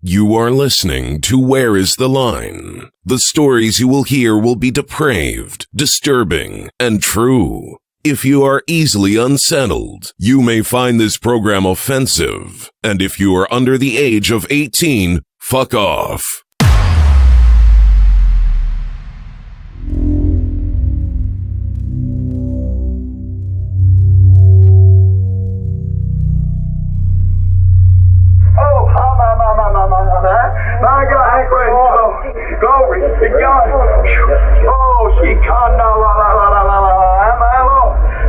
You are listening to Where is the Line? The stories you will hear will be depraved, disturbing, and true. If you are easily unsettled, you may find this program offensive. And if you are under the age of 18, fuck off. My God, glory to God. Oh, she can't,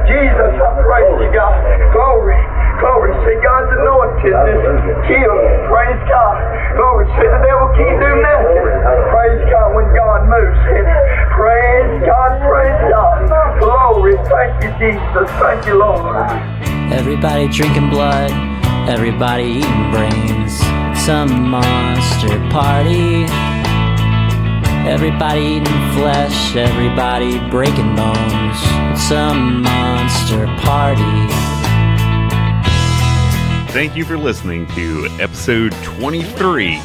Jesus, I praise you, God. Glory to God's anointed is healed. Praise God. Glory to the devil can't do nothing. Praise God when God moves. Praise God. Glory. Thank you, Jesus. Thank you, Lord. Everybody drinking blood. Everybody eating brains. Some monster party. Everybody eating flesh. Everybody breaking bones. Some monster party. Thank you for listening to episode 23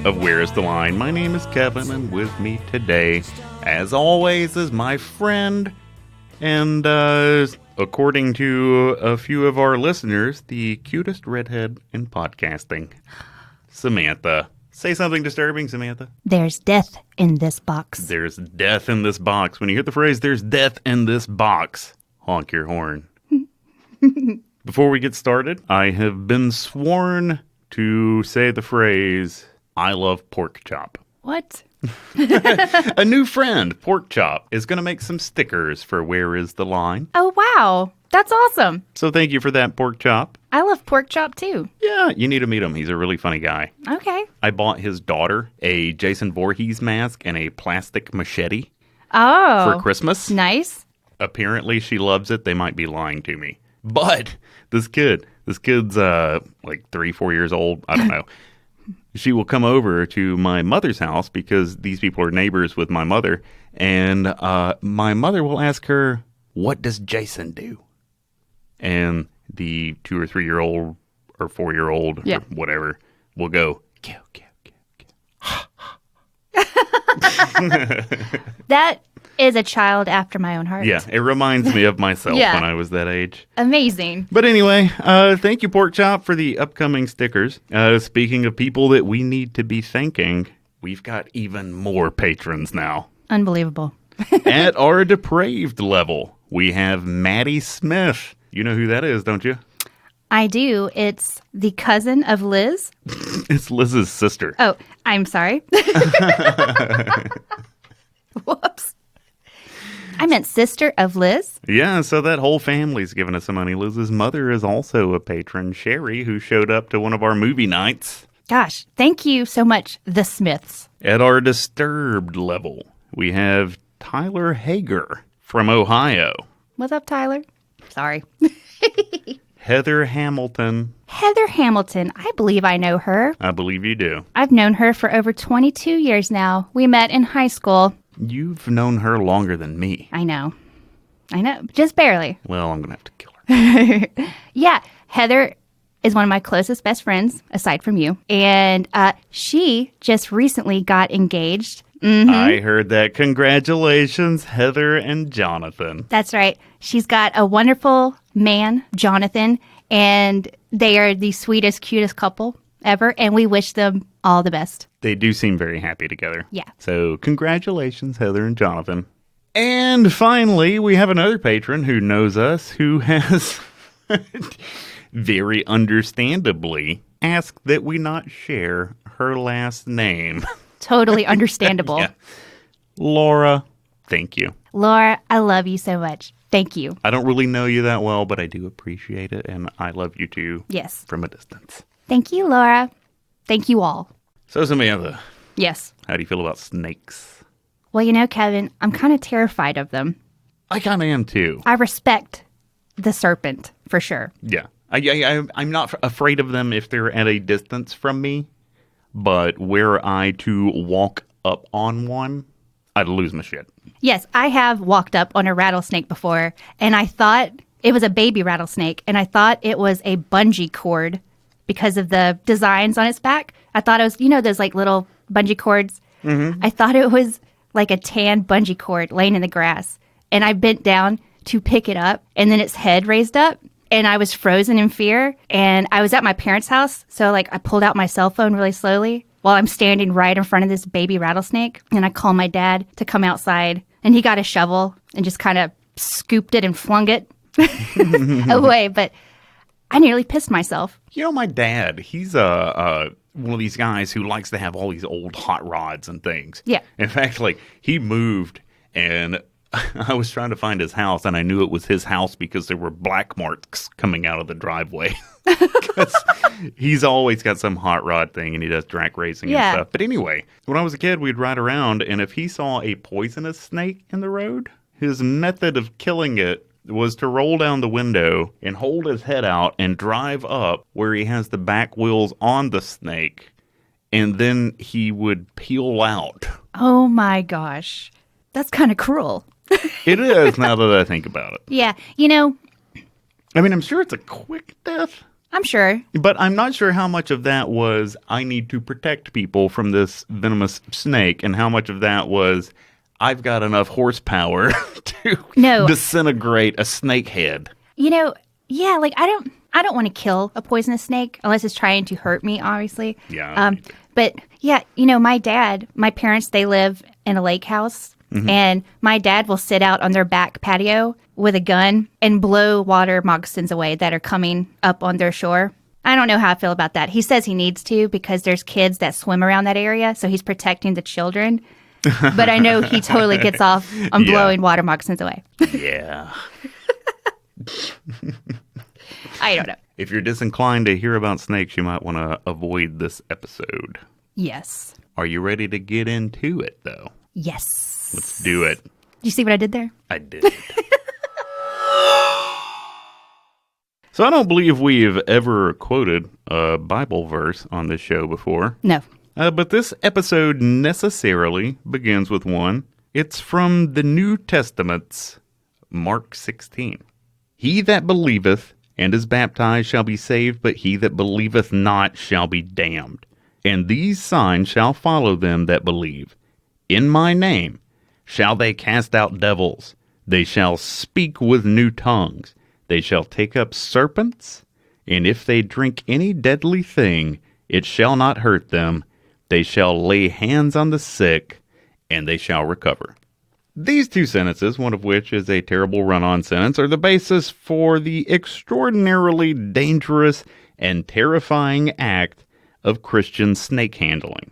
of Where's the Line? My name is Kevin, and with me today, as always, is my friend, and according to a few of our listeners, the cutest redhead in podcasting, Samantha. Say something disturbing, Samantha. There's death in this box. There's death in this box. When you hear the phrase, there's death in this box, honk your horn. Before we get started, I have been sworn to say the phrase, I love pork chop. What? A new friend, Pork Chop, is going to make some stickers for Where is the Line? Oh, wow. That's awesome. So thank you for that, Pork Chop. I love pork chop, too. Yeah, you need to meet him. He's a really funny guy. Okay. I bought his daughter a Jason Voorhees mask and a plastic machete for Christmas. Nice. Apparently she loves it. They might be lying to me. But this kid's like 3-4 years old. I don't know. She will come over to my mother's house because these people are neighbors with my mother. And my mother will ask her, what does Jason do? And the 2 or 3-year-old or 4-year-old or whatever will go, kill, kill, kill, kill. That is a child after my own heart. Yeah, it reminds me of myself when I was that age. Amazing. But anyway, thank you, Pork Chop, for the upcoming stickers. Speaking of people that we need to be thanking, we've got even more patrons now. Unbelievable. At our depraved level, we have Maddie Smith. You know who that is, don't you? I do. It's the cousin of Liz. It's Liz's sister. Oh, I'm sorry. Whoops. I meant sister of Liz. Yeah, so that whole family's giving us some money. Liz's mother is also a patron, Sherry, who showed up to one of our movie nights. Gosh, thank you so much, the Smiths. At our disturbed level, we have Tyler Hager from Ohio. What's up, Tyler? Sorry. Heather Hamilton. Heather Hamilton. I believe I know her. I believe you do. I've known her for over 22 years now. We met in high school. You've known her longer than me. I know. Just barely. Well, I'm going to have to kill her. Yeah. Heather is one of my closest best friends, aside from you. And she just recently got engaged. Mm-hmm. I heard that. Congratulations, Heather and Jonathan. That's right. She's got a wonderful man, Jonathan, and they are the sweetest, cutest couple ever. And we wish them all the best. They do seem very happy together. Yeah. So congratulations, Heather and Jonathan. And finally, we have another patron who knows us, who has very understandably asked that we not share her last name. Totally understandable. Yeah. Laura, thank you. Laura, I love you so much. Thank you. I don't really know you that well, but I do appreciate it, and I love you too. Yes. From a distance. Thank you, Laura. Thank you all. So, Samantha. Yes. How do you feel about snakes? Well, you know, Kevin, I'm kind of terrified of them. I kind of am too. I respect the serpent, for sure. Yeah. I'm not afraid of them if they're at a distance from me, but were I to walk up on one, I'd lose my shit. Yes, I have walked up on a rattlesnake before, and I thought it was a baby rattlesnake, and I thought it was a bungee cord because of the designs on its back. I thought it was, those like little bungee cords. Mm-hmm. I thought it was like a tan bungee cord laying in the grass. And I bent down to pick it up, and then its head raised up, and I was frozen in fear. And I was at my parents' house, so like I pulled out my cell phone really slowly while I'm standing right in front of this baby rattlesnake. And I called my dad to come outside, and he got a shovel and just kind of scooped it and flung it away. But I nearly pissed myself. My dad, he's one of these guys who likes to have all these old hot rods and things. Yeah. In fact, like, he moved, and I was trying to find his house, and I knew it was his house because there were black marks coming out of the driveway. Because he's always got some hot rod thing, and he does track racing and stuff. But anyway, when I was a kid, we'd ride around, and if he saw a poisonous snake in the road, his method of killing it was to roll down the window and hold his head out and drive up where he has the back wheels on the snake, and then he would peel out. Oh my gosh. That's kind of cruel. It is, now that I think about it. Yeah. I mean, I'm sure it's a quick death. I'm sure. But I'm not sure how much of that was, I need to protect people from this venomous snake, and how much of that was, I've got enough horsepower to disintegrate a snake head. Yeah, like I don't want to kill a poisonous snake unless it's trying to hurt me, obviously. Yeah. But yeah, my parents, they live in a lake house. Mm-hmm. And my dad will sit out on their back patio with a gun and blow water moccasins away that are coming up on their shore. I don't know how I feel about that. He says he needs to because there's kids that swim around that area, so he's protecting the children. But I know he totally gets off on blowing water moccasins away. Yeah. I don't know. If you're disinclined to hear about snakes, you might want to avoid this episode. Yes. Are you ready to get into it, though? Yes. Let's do it. Did you see what I did there? I did. So I don't believe we've ever quoted a Bible verse on this show before. No. But this episode necessarily begins with one. It's from the New Testament's Mark 16. He that believeth and is baptized shall be saved, but he that believeth not shall be damned. And these signs shall follow them that believe. In my name shall they cast out devils. They shall speak with new tongues. They shall take up serpents. And if they drink any deadly thing, it shall not hurt them. They shall lay hands on the sick, and they shall recover. These two sentences, one of which is a terrible run-on sentence, are the basis for the extraordinarily dangerous and terrifying act of Christian snake handling.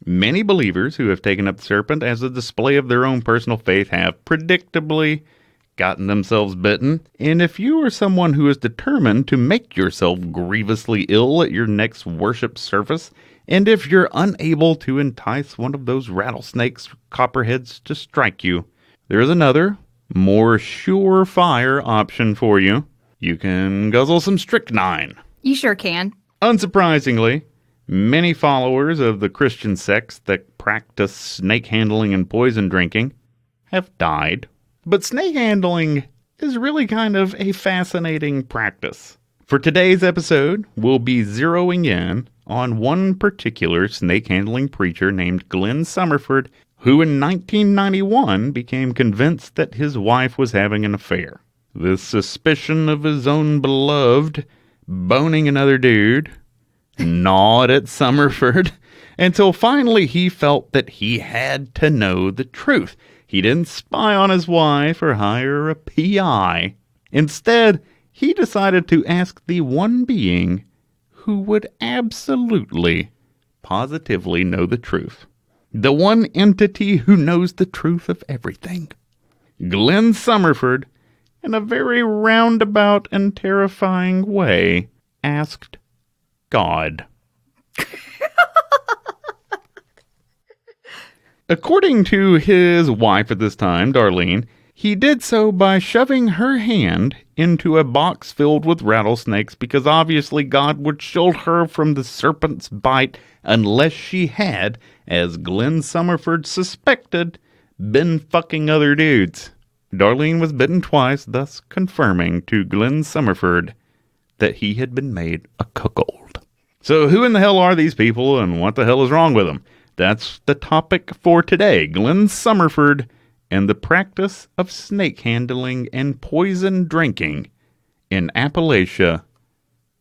Many believers who have taken up the serpent as a display of their own personal faith have, predictably, gotten themselves bitten. And if you are someone who is determined to make yourself grievously ill at your next worship service, and if you're unable to entice one of those rattlesnakes or copperheads to strike you, there is another, more surefire option for you. You can guzzle some strychnine. You sure can. Unsurprisingly, many followers of the Christian sects that practice snake handling and poison drinking have died. But snake handling is really kind of a fascinating practice. For today's episode, we'll be zeroing in on one particular snake handling preacher named Glenn Summerford, who in 1991 became convinced that his wife was having an affair. The suspicion of his own beloved boning another dude gnawed at Summerford until finally he felt that he had to know the truth. He didn't spy on his wife or hire a PI. Instead, he decided to ask the one being who would absolutely, positively know the truth. The one entity who knows the truth of everything. Glenn Summerford, in a very roundabout and terrifying way, asked God. According to his wife at this time, Darlene, he did so by shoving her hand into a box filled with rattlesnakes because obviously God would shield her from the serpent's bite unless she had, as Glenn Summerford suspected, been fucking other dudes. Darlene was bitten twice, thus confirming to Glenn Summerford that he had been made a cuckold. So who in the hell are these people and what the hell is wrong with them? That's the topic for today. Glenn Summerford and the practice of snake handling and poison drinking in Appalachia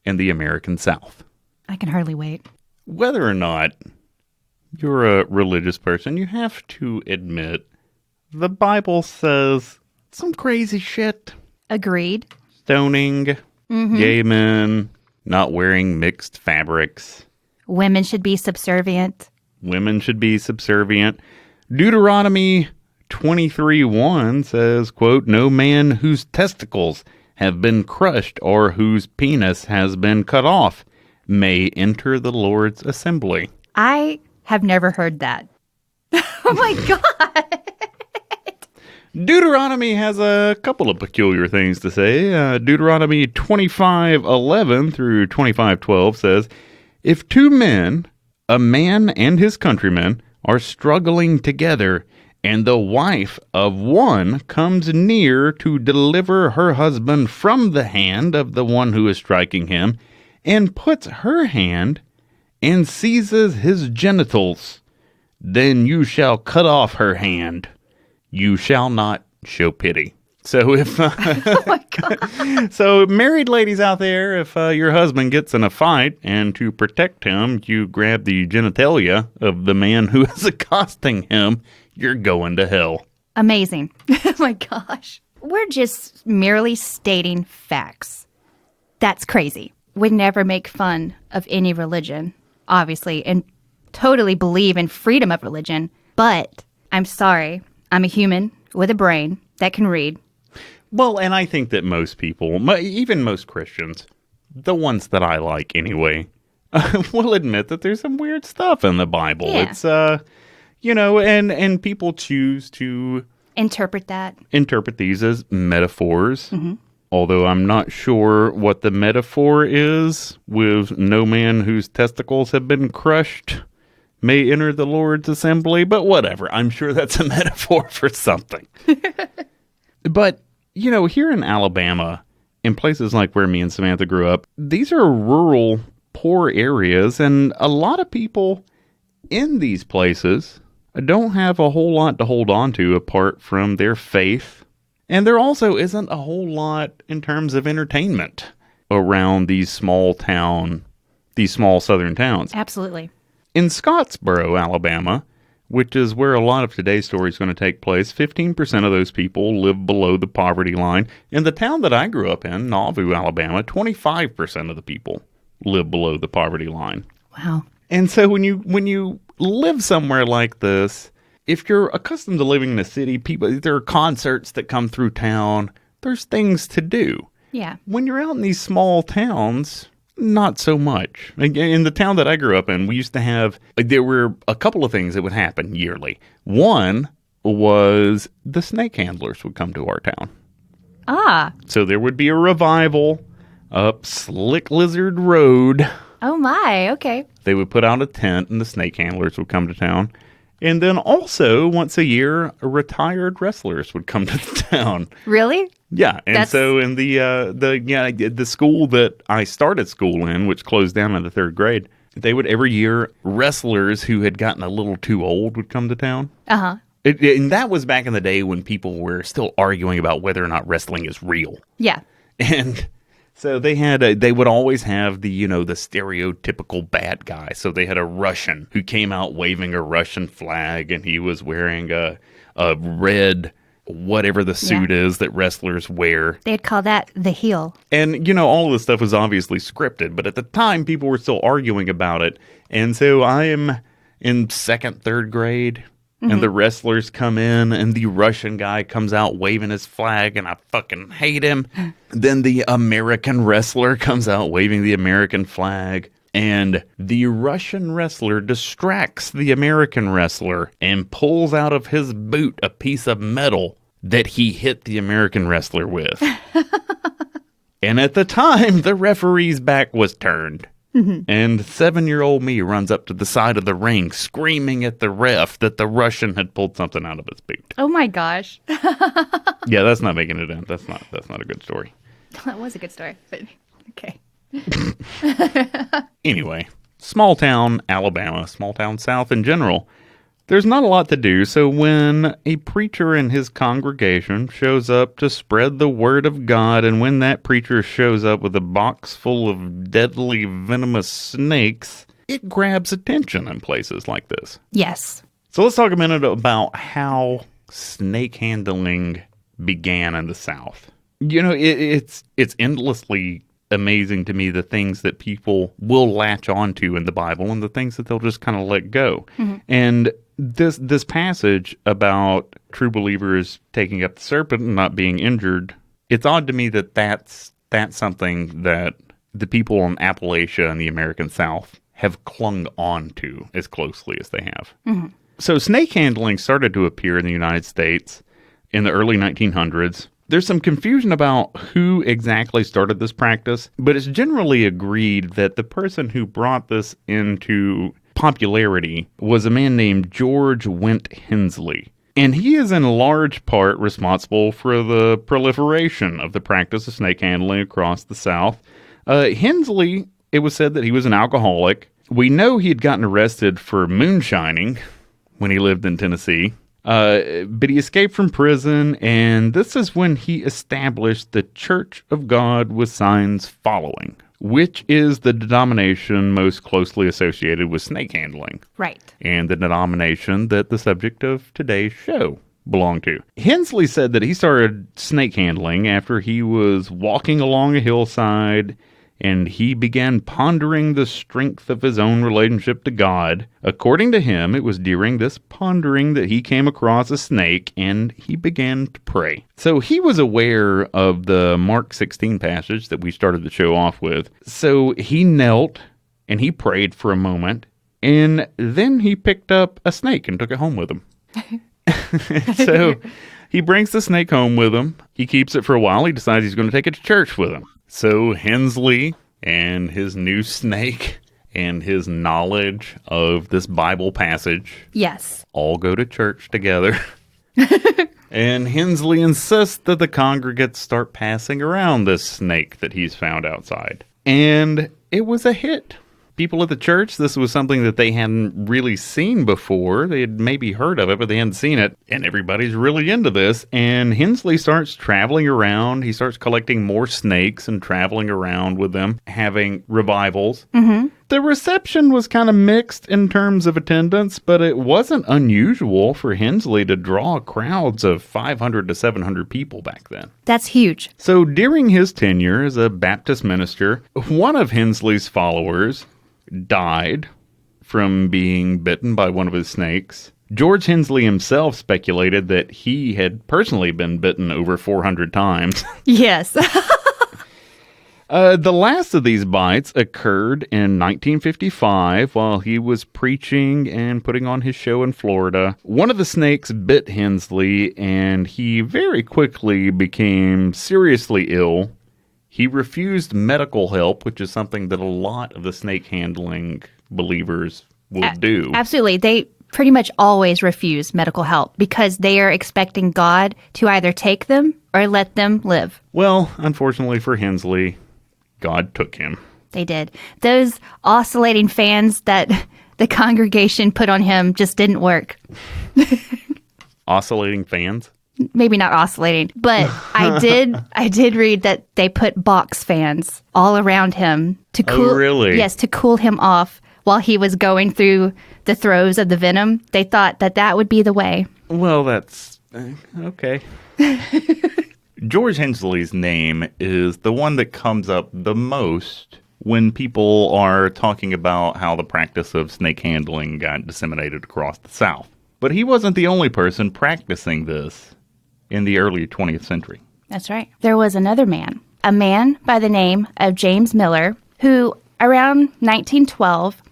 and the American South. I can hardly wait. Whether or not you're a religious person, you have to admit the Bible says some crazy shit. Agreed. Stoning, gay men, not wearing mixed fabrics. Women should be subservient. Women should be subservient. Deuteronomy 23:1 says, quote, "No man whose testicles have been crushed or whose penis has been cut off may enter the Lord's assembly." I have never heard that. Oh my God. Deuteronomy has a couple of peculiar things to say. Deuteronomy 25:11 through 25:12 says, "If two men, a man and his countrymen, are struggling together, and the wife of one comes near to deliver her husband from the hand of the one who is striking him, and puts her hand and seizes his genitals, then you shall cut off her hand. You shall not show pity." So if Oh my God. so married ladies out there, if your husband gets in a fight and to protect him, you grab the genitalia of the man who is accosting him, you're going to hell. Amazing. Oh my gosh. We're just merely stating facts. That's crazy. Would never make fun of any religion, obviously, and totally believe in freedom of religion. But I'm sorry, I'm a human with a brain that can read. Well, and I think that most people, even most Christians, the ones that I like anyway, will admit that there's some weird stuff in the Bible. Yeah. It's, and people choose to Interpret these as metaphors. Although I'm not sure what the metaphor is with no man whose testicles have been crushed may enter the Lord's assembly, but whatever. I'm sure that's a metaphor for something. But, here in Alabama, in places like where me and Samantha grew up, these are rural, poor areas, and a lot of people in these places don't have a whole lot to hold on to apart from their faith. And there also isn't a whole lot in terms of entertainment around these small southern towns. Absolutely. In Scottsboro, Alabama, which is where a lot of today's story is going to take place, 15% of those people live below the poverty line. In the town that I grew up in, Nauvoo, Alabama, 25% of the people live below the poverty line. Wow. And so when you live somewhere like this, if you're accustomed to living in a city, there are concerts that come through town. There's things to do. Yeah. When you're out in these small towns, not so much. In the town that I grew up in, there were a couple of things that would happen yearly. One was the snake handlers would come to our town. Ah. So there would be a revival up Slick Lizard Road. Oh my. Okay. They would put out a tent and the snake handlers would come to town. And then also, once a year, retired wrestlers would come to the town. Really? Yeah, and so in the school that I started school in, which closed down in the third grade, they would every year, wrestlers who had gotten a little too old would come to town. Uh-huh. And that was back in the day when people were still arguing about whether or not wrestling is real. Yeah. And so they would always have the stereotypical bad guy. So they had a Russian who came out waving a Russian flag, and he was wearing a red, whatever the suit is that wrestlers wear. They'd call that the heel. And, all of this stuff was obviously scripted, but at the time people were still arguing about it. And so I am in second, third grade, and the wrestlers come in, and the Russian guy comes out waving his flag, and I fucking hate him. Then the American wrestler comes out waving the American flag, and the Russian wrestler distracts the American wrestler and pulls out of his boot a piece of metal that he hit the American wrestler with. And at the time, the referee's back was turned. And 7-year-old me runs up to the side of the ring screaming at the ref that the Russian had pulled something out of his boot. Oh my gosh. Yeah, that's not making it in. That's not a good story. That was a good story, but okay. Anyway, small town Alabama, small town South in general, there's not a lot to do, so when a preacher and his congregation shows up to spread the word of God, and when that preacher shows up with a box full of deadly venomous snakes, it grabs attention in places like this. Yes. So let's talk a minute about how snake handling began in the South. You know, it's endlessly amazing to me the things that people will latch onto in the Bible and the things that they'll just kind of let go. Mm-hmm. And this passage about true believers taking up the serpent and not being injured, it's odd to me that that's something that the people in Appalachia and the American South have clung on to as closely as they have. Mm-hmm. So snake handling started to appear in the United States in the early 1900s. There's some confusion about who exactly started this practice, but it's generally agreed that the person who brought this into popularity was a man named George Went Hensley. And he is in large part responsible for the proliferation of the practice of snake handling across the South. Hensley, it was said that he was an alcoholic. We know he had gotten arrested for moonshining when he lived in Tennessee. But he escaped from prison, and this is when he established the Church of God with Signs Following, which is the denomination most closely associated with snake handling. Right. And the denomination that the subject of today's show belonged to. Hensley said that he started snake handling after he was walking along a hillside, and he began pondering the strength of his own relationship to God. According to him, it was during this pondering that he came across a snake, and he began to pray. So he was aware of the Mark 16 passage that we started the show off with. So he knelt, and he prayed for a moment, and then he picked up a snake and took it home with him. So he brings the snake home with him. He keeps it for a while. He decides he's going to take it to church with him. So Hensley and his new snake and his knowledge of this Bible passage, yes, all go to church together. And Hensley insists that the congregates start passing around this snake that he's found outside. And it was a hit. People at the church, this was something that they hadn't really seen before. They had maybe heard of it, but they hadn't seen it. And everybody's really into this. And Hensley starts traveling around. He starts collecting more snakes and traveling around with them, having revivals. Mm-hmm. The reception was kind of mixed in terms of attendance, but it wasn't unusual for Hensley to draw crowds of 500 to 700 people back then. That's huge. So during his tenure as a Baptist minister, one of Hensley's followers died from being bitten by one of his snakes. George Hensley himself speculated that he had personally been bitten over 400 times. Yes. The last of these bites occurred in 1955 while he was preaching and putting on his show in Florida. One of the snakes bit Hensley, and he very quickly became seriously ill. He refused medical help, which is something that a lot of the snake handling believers will do. Absolutely. They pretty much always refuse medical help because they are expecting God to either take them or let them live. Well, unfortunately for Hensley, God took him. They did. Those oscillating fans that the congregation put on him just didn't work. Oscillating fans? Maybe not oscillating, but I did read that they put box fans all around him to cool. Oh, really? Yes, to cool him off while he was going through the throes of the venom. They thought that would be the way. Well, that's okay. George Hensley's name is the one that comes up the most when people are talking about how the practice of snake handling got disseminated across the South. But he wasn't the only person practicing this in the early 20th century. That's right. There was another man, a man by the name of James Miller, who around 1912,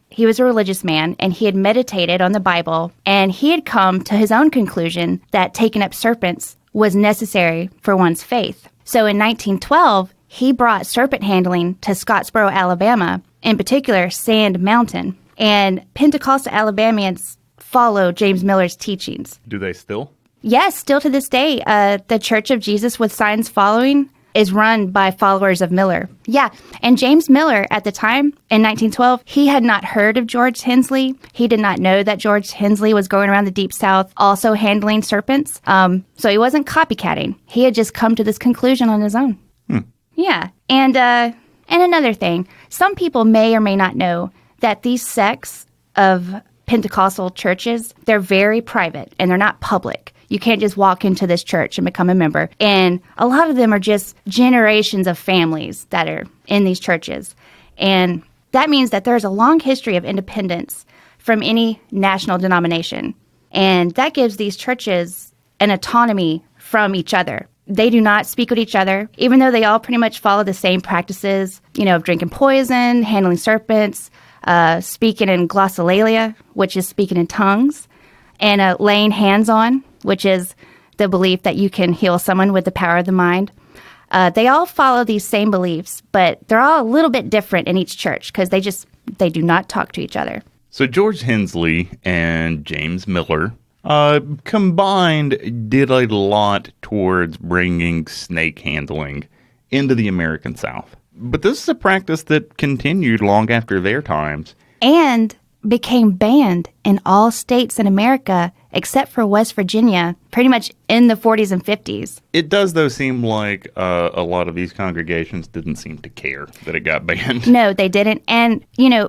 he was a religious man, and he had meditated on the Bible, and he had come to his own conclusion that taking up serpents was necessary for one's faith. So in 1912, he brought serpent handling to Scottsboro, Alabama, in particular Sand Mountain, and Pentecostal Alabamians followed James Miller's teachings. Do they still? Yes, still to this day, the Church of Jesus with Signs Following, is run by followers of Miller. Yeah, and James Miller at the time, in 1912, he had not heard of George Hensley. He did not know that George Hensley was going around the Deep South also handling serpents. So he wasn't copycatting. He had just come to this conclusion on his own. Yeah, and another thing, some people may or may not know that these sects of Pentecostal churches, they're very private and they're not public. You can't just walk into this church and become a member. And a lot of them are just generations of families that are in these churches. And that means that there's a long history of independence from any national denomination. And that gives these churches an autonomy from each other. They do not speak with each other, even though they all pretty much follow the same practices, of drinking poison, handling serpents, speaking in glossolalia, which is speaking in tongues, and laying hands on, which is the belief that you can heal someone with the power of the mind. They all follow these same beliefs, but they're all a little bit different in each church because they do not talk to each other. So George Hensley and James Miller combined did a lot towards bringing snake handling into the American South. But this is a practice that continued long after their times. And became banned in all states in America except for West Virginia, pretty much in the 40s and 50s. It does, though, seem like a lot of these congregations didn't seem to care that it got banned. No, they didn't. And,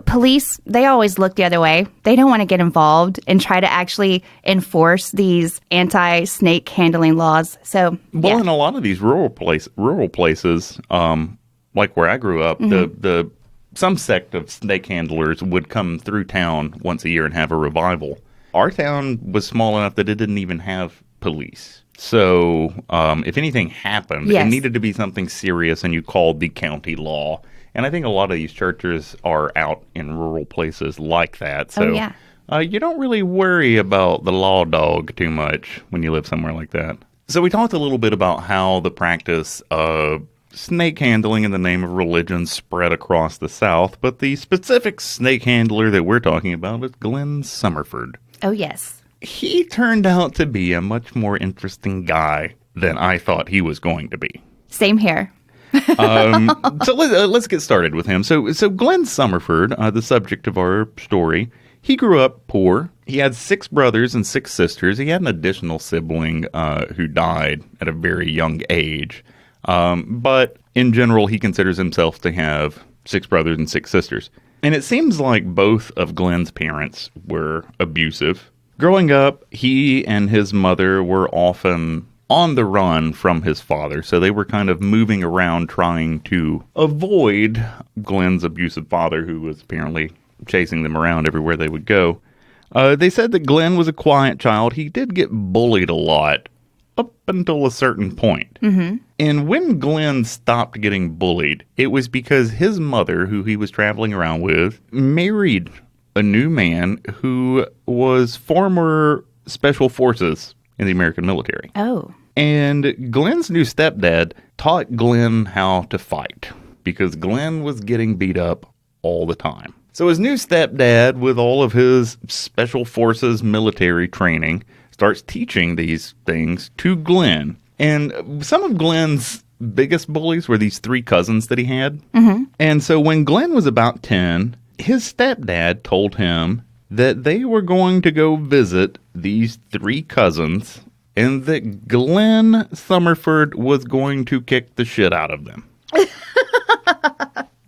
police, they always look the other way. They don't want to get involved and try to actually enforce these anti-snake handling laws. So, well, in a lot of these rural places, like where I grew up, the some sect of snake handlers would come through town once a year and have a revival. Our town was small enough that it didn't even have police. So if anything happened, it needed to be something serious, and you called the county law. And I think a lot of these churches are out in rural places like that. So you don't really worry about the law dog too much when you live somewhere like that. So we talked a little bit about how the practice of snake handling in the name of religion spread across the South, but the specific snake handler that we're talking about is Glenn Summerford. Oh, yes. He turned out to be a much more interesting guy than I thought he was going to be. Same here. So let's get started with him. So Glenn Summerford, the subject of our story, he grew up poor. He had 6 brothers and 6 sisters. He had an additional sibling who died at a very young age. But in general, he considers himself to have 6 brothers and 6 sisters. And it seems like both of Glenn's parents were abusive. Growing up, he and his mother were often on the run from his father, so they were kind of moving around trying to avoid Glenn's abusive father, who was apparently chasing them around everywhere they would go. They said that Glenn was a quiet child. He did get bullied a lot up until a certain point. Mm-hmm. And when Glenn stopped getting bullied, it was because his mother, who he was traveling around with, married a new man who was former special forces in the American military. Oh. And Glenn's new stepdad taught Glenn how to fight because Glenn was getting beat up all the time. So his new stepdad, with all of his special forces military training, starts teaching these things to Glenn. And some of Glenn's biggest bullies were these 3 cousins that he had. Mm-hmm. And so when Glenn was about 10, his stepdad told him that they were going to go visit these 3 cousins and that Glenn Summerford was going to kick the shit out of them.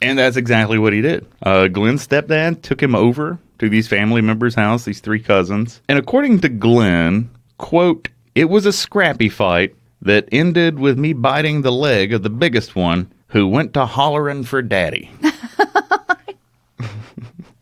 And that's exactly what he did. Glenn's stepdad took him over to these family members' house, these 3 cousins. And according to Glenn, quote, "It was a scrappy fight that ended with me biting the leg of the biggest one who went to hollering for daddy."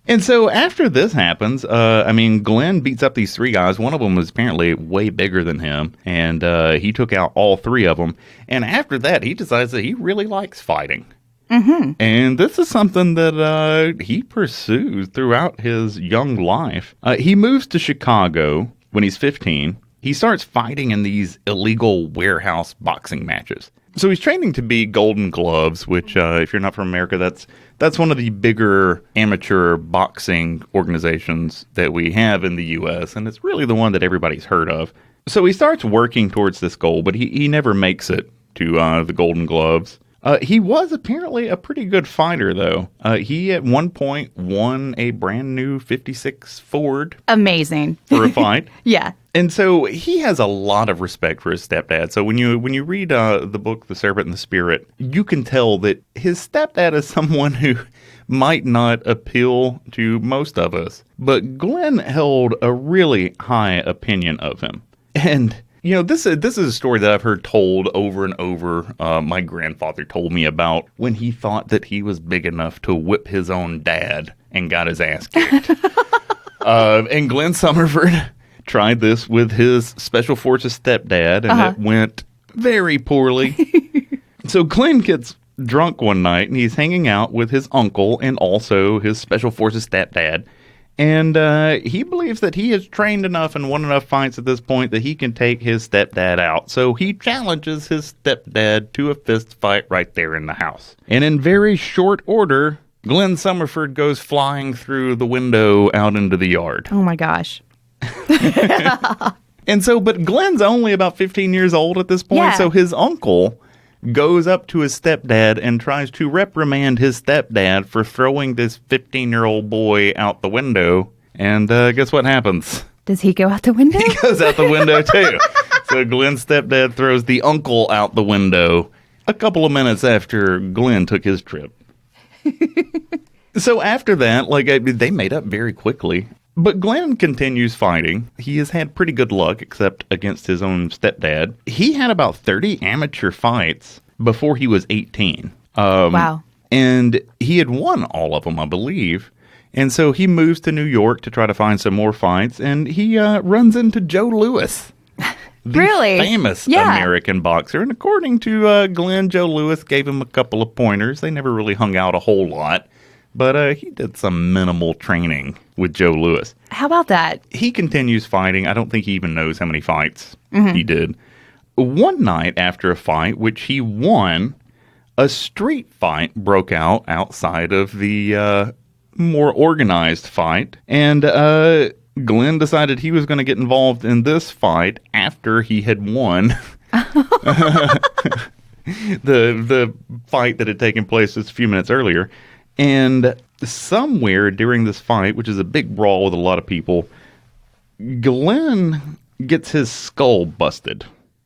And so after this happens, Glenn beats up these 3 guys. One of them was apparently way bigger than him, and he took out all 3 of them. And after that, he decides that he really likes fighting. Mm-hmm. And this is something that he pursues throughout his young life. He moves to Chicago when he's 15. He starts fighting in these illegal warehouse boxing matches. So he's training to be Golden Gloves, which, if you're not from America, that's one of the bigger amateur boxing organizations that we have in the U.S., and it's really the one that everybody's heard of. So he starts working towards this goal, but he never makes it to the Golden Gloves. He was apparently a pretty good fighter, though. He at one point won a brand new 56 Ford. Amazing. For a fight. Yeah. And so he has a lot of respect for his stepdad. So when you read the book The Serpent and the Spirit, you can tell that his stepdad is someone who might not appeal to most of us. But Glenn held a really high opinion of him. And you know, this is a story that I've heard told over and over. My grandfather told me about when he thought that he was big enough to whip his own dad and got his ass kicked. And Glenn Summerford tried this with his Special Forces stepdad, and it went very poorly. So Glenn gets drunk one night, and he's hanging out with his uncle and also his Special Forces stepdad. And he believes that he has trained enough and won enough fights at this point that he can take his stepdad out. So he challenges his stepdad to a fist fight right there in the house. And in very short order, Glenn Summerford goes flying through the window out into the yard. Oh, my gosh. And so, but Glenn's only about 15 years old at this point. Yeah. So his uncle goes up to his stepdad and tries to reprimand his stepdad for throwing this 15-year-old boy out the window. And guess what happens? Does he go out the window? He goes out the window, too. So Glenn's stepdad throws the uncle out the window a couple of minutes after Glenn took his trip. So after that, they made up very quickly. But Glenn continues fighting. He has had pretty good luck, except against his own stepdad. He had about 30 amateur fights before he was 18. Wow. And he had won all of them, I believe. And so he moves to New York to try to find some more fights, and he runs into Joe Louis. The really? famous American boxer. And according to Glenn, Joe Louis gave him a couple of pointers. They never really hung out a whole lot. But he did some minimal training with Joe Louis. How about that? He continues fighting. I don't think he even knows how many fights he did. One night after a fight, which he won, a street fight broke out outside of the more organized fight. And Glenn decided he was going to get involved in this fight after he had won the fight that had taken place just a few minutes earlier. And somewhere during this fight, which is a big brawl with a lot of people, Glenn gets his skull busted.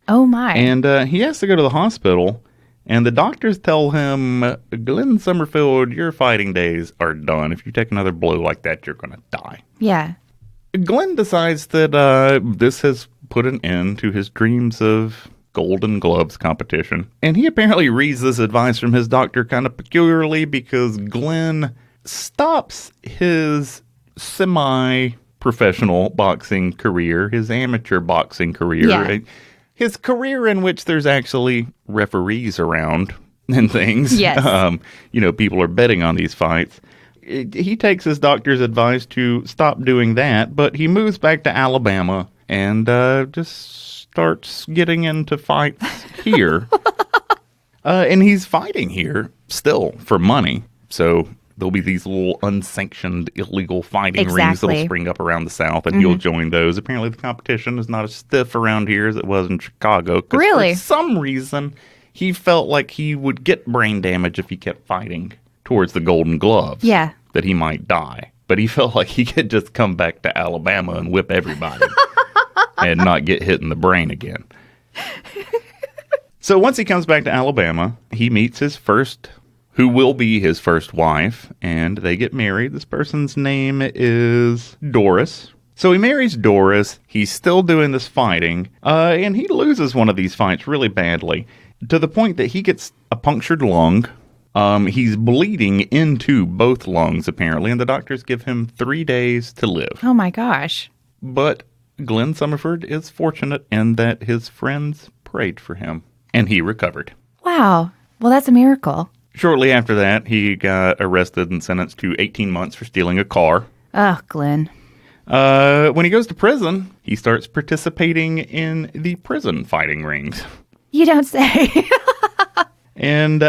Oh, my. And he has to go to the hospital. And the doctors tell him, Glenn Summerfield, your fighting days are done. If you take another blow like that, you're going to die. Yeah. Glenn decides that this has put an end to his dreams of Golden Gloves competition. And he apparently reads this advice from his doctor kind of peculiarly because Glenn stops his semi-professional boxing career, his amateur boxing career, his career in which there's actually referees around and things. Yes. People are betting on these fights. He takes his doctor's advice to stop doing that, but he moves back to Alabama and just starts getting into fights here. And he's fighting here still for money. So there'll be these little unsanctioned illegal fighting rings that'll spring up around the South, and he'll join those. Apparently the competition is not as stiff around here as it was in Chicago. Really? For some reason, he felt like he would get brain damage if he kept fighting towards the Golden Gloves. Yeah. That he might die. But he felt like he could just come back to Alabama and whip everybody. And not get hit in the brain again. So once he comes back to Alabama, he meets who will be his first wife, and they get married. This person's name is Doris. So he marries Doris. He's still doing this fighting, and he loses one of these fights really badly, to the point that he gets a punctured lung. He's bleeding into both lungs, apparently, and the doctors give him 3 days to live. Oh, my gosh. But Glenn Summerford is fortunate in that his friends prayed for him, and he recovered. Wow. Well, that's a miracle. Shortly after that, he got arrested and sentenced to 18 months for stealing a car. Oh, Glenn. When he goes to prison, he starts participating in the prison fighting rings. You don't say. And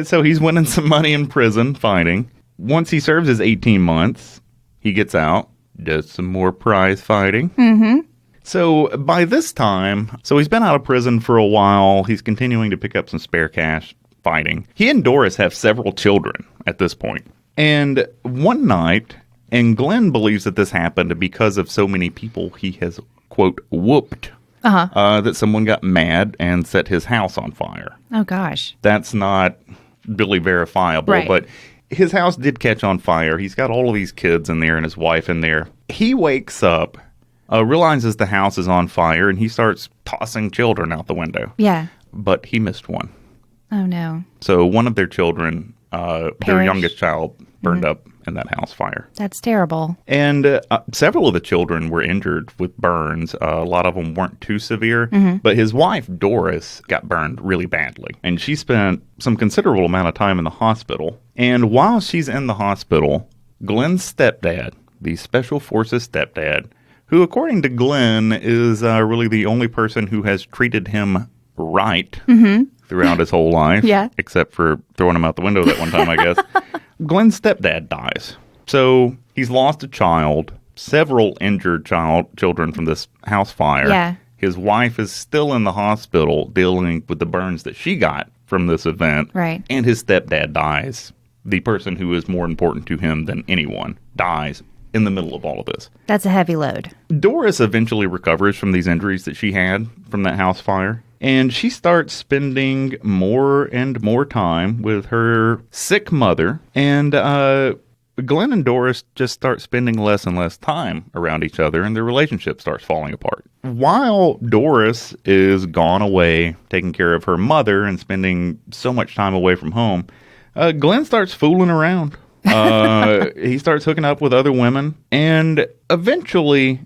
so he's winning some money in prison fighting. Once he serves his 18 months, he gets out. Does some more prize fighting. So by this time, he's been out of prison for a while. He's continuing to pick up some spare cash fighting. He and Doris have several children at this point. And one night, and Glenn believes that this happened because of so many people he has, quote, whooped, that someone got mad and set his house on fire. Oh, gosh. That's not really verifiable, right. But his house did catch on fire. He's got all of these kids in there and his wife in there. He wakes up, realizes the house is on fire, and he starts tossing children out the window. Yeah. But he missed one. Oh, no. So one of their children, their youngest child, burned up in that house fire. That's terrible. And several of the children were injured with burns. A lot of them weren't too severe. But his wife, Doris, got burned really badly. And she spent some considerable amount of time in the hospital. And while she's in the hospital, Glenn's stepdad, the Special Forces stepdad, who, according to Glenn, is really the only person who has treated him right throughout his whole life. Yeah. Except for throwing him out the window that one time, I guess. Glenn's stepdad dies. So he's lost a child, several injured children from this house fire. Yeah. His wife is still in the hospital dealing with the burns that she got from this event. Right. And his stepdad dies. The person who is more important to him than anyone dies in the middle of all of this. That's a heavy load. Doris eventually recovers from these injuries that she had from that house fire. And she starts spending more and more time with her sick mother. And Glenn and Doris just start spending less and less time around each other, and their relationship starts falling apart. While Doris is gone away, taking care of her mother and spending so much time away from home, Glenn starts fooling around. He starts hooking up with other women. And eventually,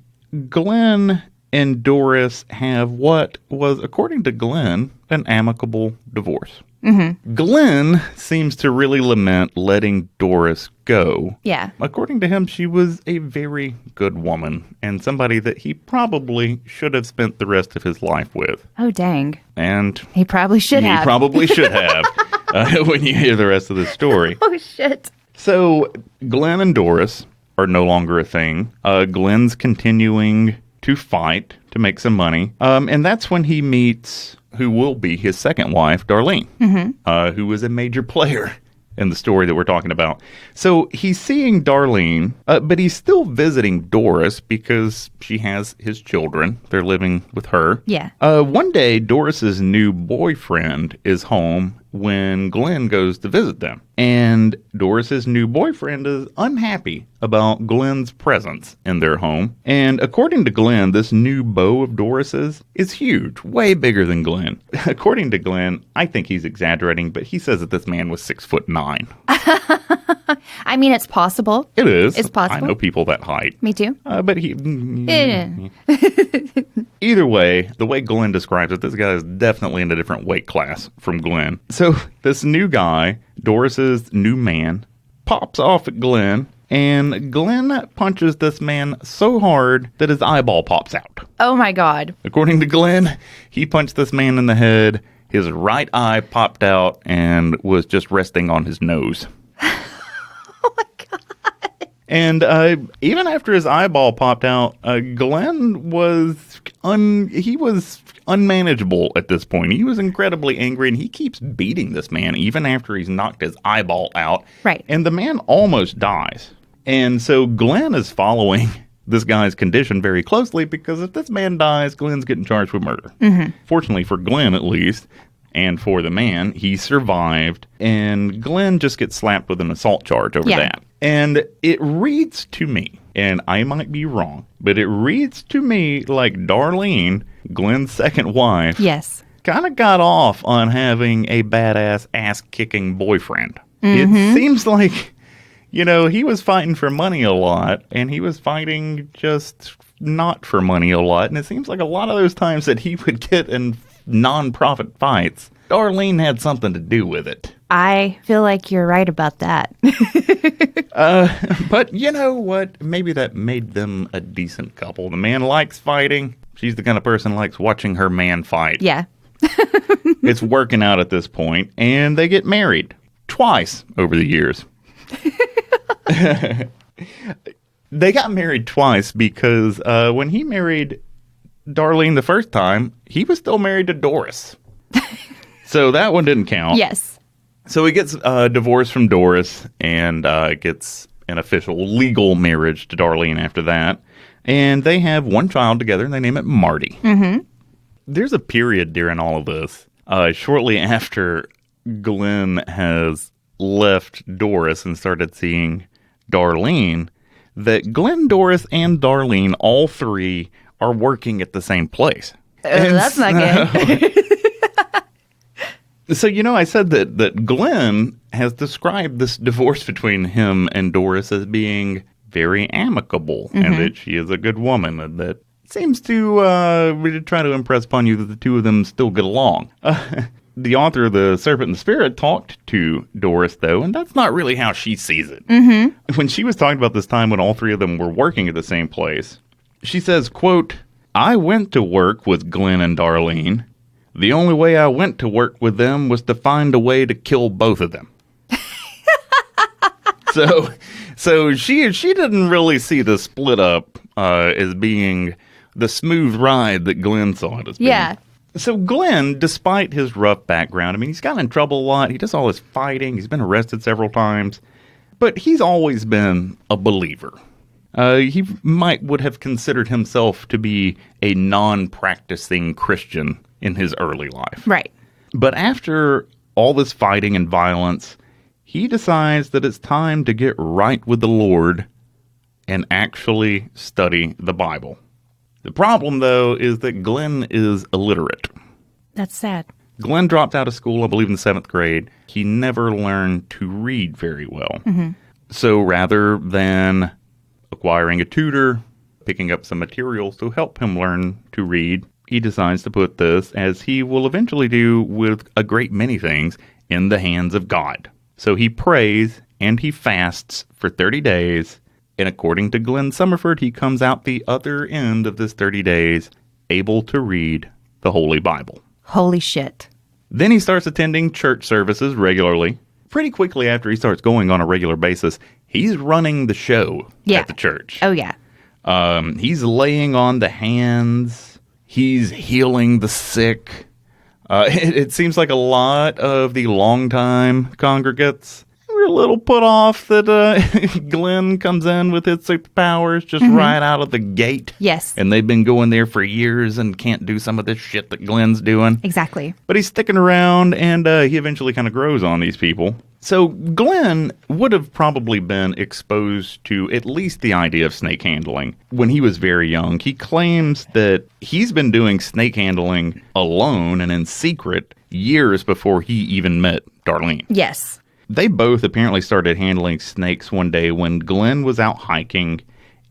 Glenn and Doris have what was, according to Glenn, an amicable divorce. Glenn seems to really lament letting Doris go. Yeah. According to him, she was a very good woman and somebody that he probably should have spent the rest of his life with. Oh, dang. And he probably should have. He probably should have when you hear the rest of the story. Oh, shit. So Glenn and Doris are no longer a thing. Glenn's continuing to fight to make some money. And that's when he meets who will be his second wife, Darlene, who is a major player in the story that we're talking about. So he's seeing Darlene, but he's still visiting Doris because she has his children. They're living with her. Yeah. One day, Doris's new boyfriend is home when Glenn goes to visit them. And Doris's new boyfriend is unhappy about Glenn's presence in their home. And according to Glenn, this new beau of Doris's is huge, way bigger than Glenn. According to Glenn, I think he's exaggerating, but he says that this man was 6'9". I mean, it's possible. It is. It's possible. I know people that height. Me too. But he... Yeah. Either way, the way Glenn describes it, this guy is definitely in a different weight class from Glenn. So this new guy, Doris's new man, pops off at Glenn, and Glenn punches this man so hard that his eyeball pops out. Oh, my God. According to Glenn, he punched this man in the head. His right eye popped out and was just resting on his nose. Oh, my God. And even after his eyeball popped out, Glenn was unmanageable at this point. He was incredibly angry, and he keeps beating this man even after he's knocked his eyeball out. Right. And the man almost dies. And so Glenn is following this guy's condition very closely because if this man dies, Glenn's getting charged with murder. Fortunately for Glenn, at least, and for the man, he survived. And Glenn just gets slapped with an assault charge over that. And it reads to me, and I might be wrong, but it reads to me like Darlene, Glenn's second wife, yes, kind of got off on having a badass ass-kicking boyfriend. It seems like, you know, he was fighting for money a lot, and he was fighting just not for money a lot. And it seems like a lot of those times that he would get in non-profit fights, Darlene had something to do with it. I feel like you're right about that. But you know what? Maybe that made them a decent couple. The man likes fighting. She's the kind of person who likes watching her man fight. Yeah. It's working out at this point, and they get married twice over the years. They got married twice because when he married Darlene the first time, he was still married to Doris. So that one didn't count. Yes. So he gets divorced from Doris and gets an official legal marriage to Darlene after that. And they have one child together, and they name it Marty. Mm-hmm. There's a period during all of this, shortly after Glenn has left Doris and started seeing Darlene, that Glenn, Doris, and Darlene, all three, are working at the same place. That's not good. So, I said that Glenn has described this divorce between him and Doris as being very amicable, and that she is a good woman, and that seems to really try to impress upon you that the two of them still get along. The author of The Serpent and the Spirit talked to Doris, though, and that's not really how she sees it. Mm-hmm. When she was talking about this time when all three of them were working at the same place, she says, quote, "I went to work with Glenn and Darlene. The only way I went to work with them was to find a way to kill both of them." So she didn't really see the split up as being the smooth ride that Glenn saw it as being. Yeah. So Glenn, despite his rough background, he's gotten in trouble a lot. He does all this fighting. He's been arrested several times. But he's always been a believer. He would have considered himself to be a non-practicing Christian in his early life. Right. But after all this fighting and violence, he decides that it's time to get right with the Lord and actually study the Bible. The problem, though, is that Glenn is illiterate. That's sad. Glenn dropped out of school, I believe, in the 7th grade. He never learned to read very well. Mm-hmm. So rather than acquiring a tutor, picking up some materials to help him learn to read, he decides to put this, as he will eventually do with a great many things, in the hands of God. So he prays and he fasts for 30 days. And according to Glenn Summerford, he comes out the other end of this 30 days able to read the Holy Bible. Holy shit. Then he starts attending church services regularly. Pretty quickly after he starts going on a regular basis, he's running the show at the church. Oh, yeah. He's laying on the hands. He's healing the sick. It seems like a lot of the longtime congregants were a little put off that Glenn comes in with his superpowers just right out of the gate. Yes. And they've been going there for years and can't do some of this shit that Glenn's doing. Exactly. But he's sticking around, and he eventually kind of grows on these people. So Glenn would have probably been exposed to at least the idea of snake handling when he was very young. He claims that he's been doing snake handling alone and in secret years before he even met Darlene. Yes. They both apparently started handling snakes one day when Glenn was out hiking,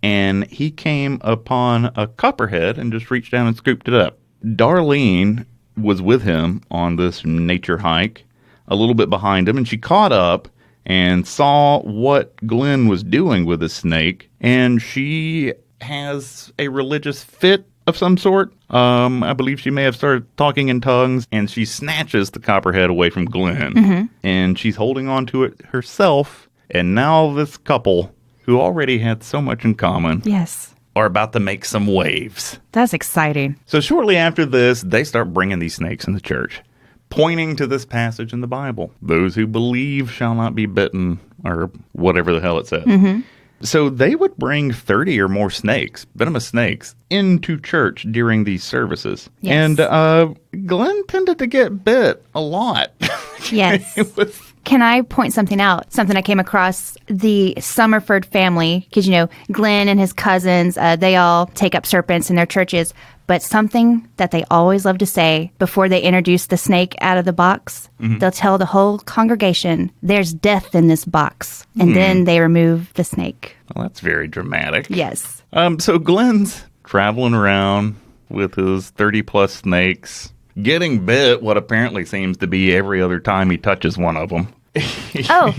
and he came upon a copperhead and just reached down and scooped it up. Darlene was with him on this nature hike, a little bit behind him, and she caught up and saw what Glenn was doing with the snake, and she has a religious fit of some sort. I believe she may have started talking in tongues, and she snatches the copperhead away from Glenn, and she's holding on to it herself, and now this couple, who already had so much in common, Yes. are about to make some waves. That's exciting. So shortly after this, they start bringing these snakes in the church, pointing to this passage in the Bible. Those who believe shall not be bitten, or whatever the hell it says. So they would bring 30 or more snakes, venomous snakes, into church during these services. Yes. And Glenn tended to get bit a lot. Yes. It was... Can I point something out? Something I came across, the Summerford family, because, Glenn and his cousins, they all take up serpents in their churches. But something that they always love to say before they introduce the snake out of the box, they'll tell the whole congregation, there's death in this box. And then they remove the snake. Well, that's very dramatic. Yes. So Glenn's traveling around with his 30-plus snakes, getting bit what apparently seems to be every other time he touches one of them. Oh,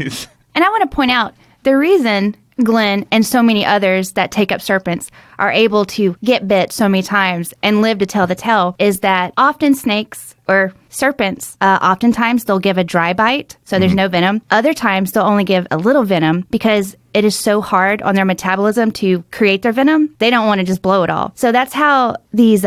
and I want to point out, the reason Glenn and so many others that take up serpents are able to get bit so many times and live to tell the tale is that often snakes or serpents, oftentimes they'll give a dry bite, so there's no venom. Other times they'll only give a little venom because it is so hard on their metabolism to create their venom. They don't want to just blow it all. So that's how these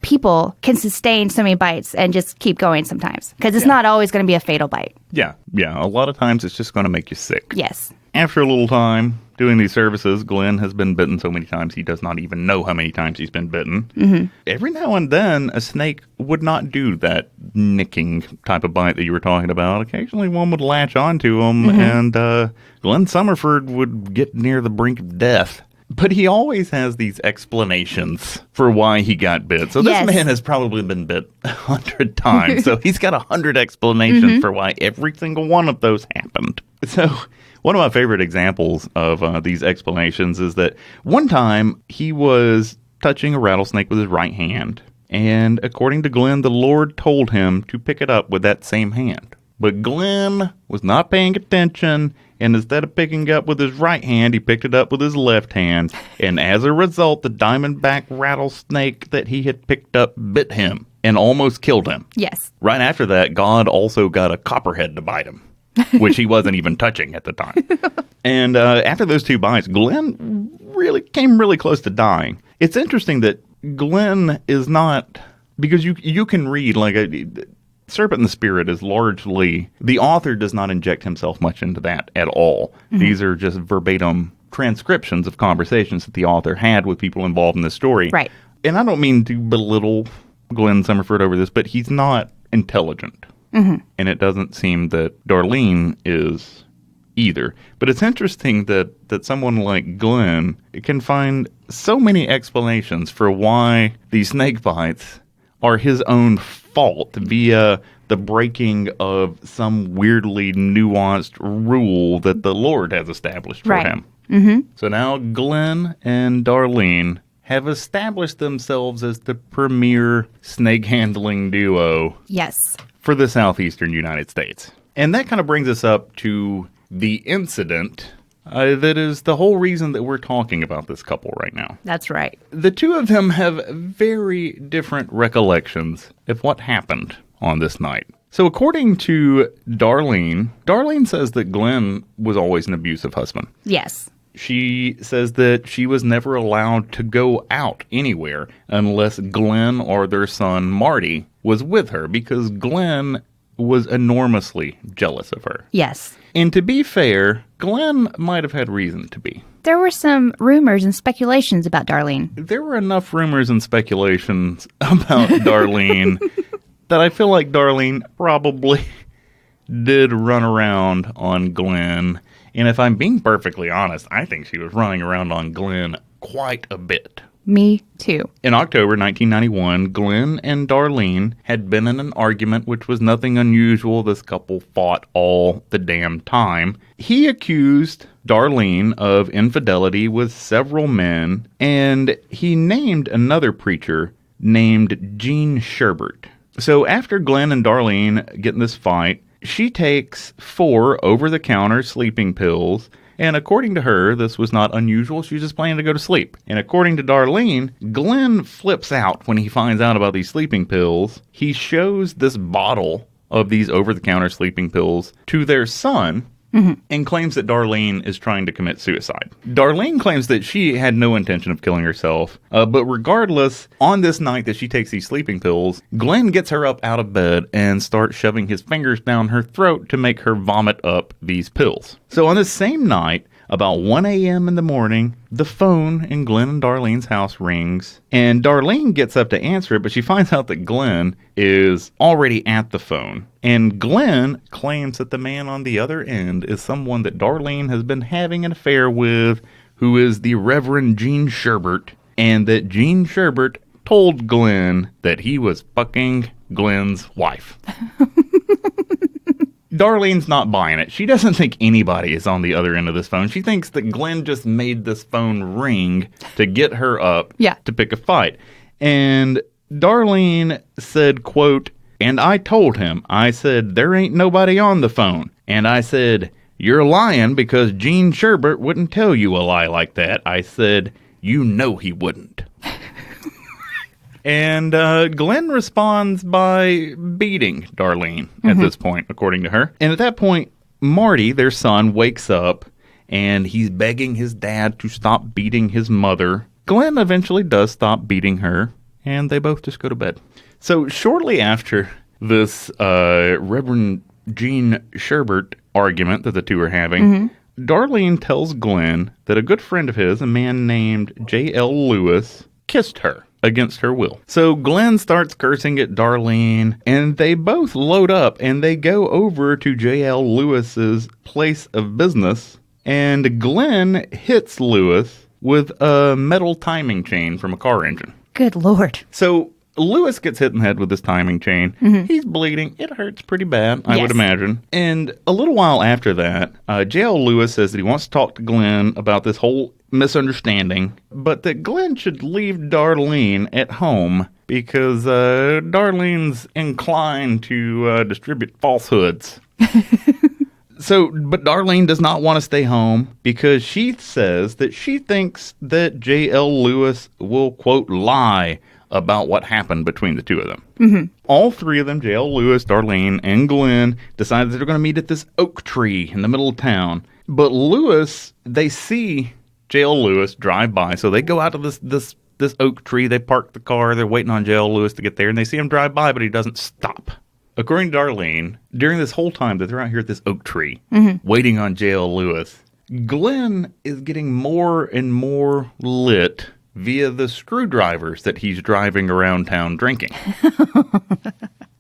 people can sustain so many bites and just keep going sometimes because it's not always going to be a fatal bite. Yeah. A lot of times it's just going to make you sick. Yes. After a little time doing these services, Glenn has been bitten so many times he does not even know how many times he's been bitten. Mm-hmm. Every now and then, a snake would not do that nicking type of bite that you were talking about. Occasionally, one would latch onto him, and Glenn Summerford would get near the brink of death. But he always has these explanations for why he got bit. So this man has probably been bit 100 times. So he's got 100 explanations for why every single one of those happened. So one of my favorite examples of these explanations is that one time he was touching a rattlesnake with his right hand. And according to Glenn, the Lord told him to pick it up with that same hand. But Glenn was not paying attention, and instead of picking up with his right hand, he picked it up with his left hand. And as a result, the diamondback rattlesnake that he had picked up bit him and almost killed him. Yes. Right after that, God also got a copperhead to bite him, which he wasn't even touching at the time. And after those two bites, Glenn came really close to dying. It's interesting that Glenn is not, because you can read like Serpent in the Spirit is largely, the author does not inject himself much into that at all. Mm-hmm. These are just verbatim transcriptions of conversations that the author had with people involved in the story. Right. And I don't mean to belittle Glenn Summerford over this, but he's not intelligent. Mm-hmm. And it doesn't seem that Darlene is either. But it's interesting that someone like Glenn can find so many explanations for why these snake bites are his own fault via the breaking of some weirdly nuanced rule that the Lord has established for him. Mm-hmm. So now Glenn and Darlene have established themselves as the premier snake handling duo. Yes. For the southeastern United States. And that kind of brings us up to the incident that is the whole reason that we're talking about this couple right now. That's right. The two of them have very different recollections of what happened on this night. So according to Darlene says that Glenn was always an abusive husband. Yes. She says that she was never allowed to go out anywhere unless Glenn or their son Marty was with her because Glenn was enormously jealous of her. Yes. And to be fair, Glenn might have had reason to be. There were some rumors and speculations about Darlene. There were enough rumors and speculations about Darlene that I feel like Darlene probably did run around on Glenn. And if I'm being perfectly honest, I think she was running around on Glenn quite a bit. Me too. In October 1991, Glenn and Darlene had been in an argument, which was nothing unusual. This couple fought all the damn time. He accused Darlene of infidelity with several men, and he named another preacher named Gene Sherbert. So after Glenn and Darlene get in this fight, she takes 4 over-the-counter sleeping pills. And according to her, this was not unusual. She was just planning to go to sleep. And according to Darlene, Glenn flips out when he finds out about these sleeping pills. He shows this bottle of these over-the-counter sleeping pills to their son and claims that Darlene is trying to commit suicide. Darlene claims that she had no intention of killing herself. But regardless, on this night that she takes these sleeping pills, Glenn gets her up out of bed and starts shoving his fingers down her throat to make her vomit up these pills. So on this same night, about 1 a.m. in the morning, the phone in Glenn and Darlene's house rings, and Darlene gets up to answer it, but she finds out that Glenn is already at the phone. And Glenn claims that the man on the other end is someone that Darlene has been having an affair with, who is the Reverend Gene Sherbert, and that Gene Sherbert told Glenn that he was fucking Glenn's wife. Darlene's not buying it. She doesn't think anybody is on the other end of this phone. She thinks that Glenn just made this phone ring to get her up to pick a fight. And Darlene said, quote, "And I told him, I said, there ain't nobody on the phone. And I said, "You're lying because Gene Sherbert wouldn't tell you a lie like that." I said, "You know he wouldn't." And Glenn responds by beating Darlene at this point, according to her. And at that point, Marty, their son, wakes up and he's begging his dad to stop beating his mother. Glenn eventually does stop beating her, and they both just go to bed. So shortly after this Reverend Gene Sherbert argument that the two are having, Darlene tells Glenn that a good friend of his, a man named J.L. Lewis, kissed her against her will. So Glenn starts cursing at Darlene, and they both load up and they go over to J.L. Lewis's place of business, and Glenn hits Lewis with a metal timing chain from a car engine. Good Lord. So Lewis gets hit in the head with this timing chain. He's bleeding. It hurts pretty bad, I would imagine. And a little while after that, J.L. Lewis says that he wants to talk to Glenn about this whole misunderstanding, but that Glenn should leave Darlene at home because Darlene's inclined to distribute falsehoods. But Darlene does not want to stay home because she says that she thinks that J.L. Lewis will, quote, lie about what happened between the two of them. All three of them, J.L. Lewis, Darlene, and Glenn, decided that they're going to meet at this oak tree in the middle of town. But Lewis, they see J.L. Lewis drive by, so they go out to this oak tree, they park the car, they're waiting on J.L. Lewis to get there, and they see him drive by, but he doesn't stop. According to Darlene, during this whole time that they're out here at this oak tree, waiting on J.L. Lewis, Glenn is getting more and more lit via the screwdrivers that he's driving around town drinking.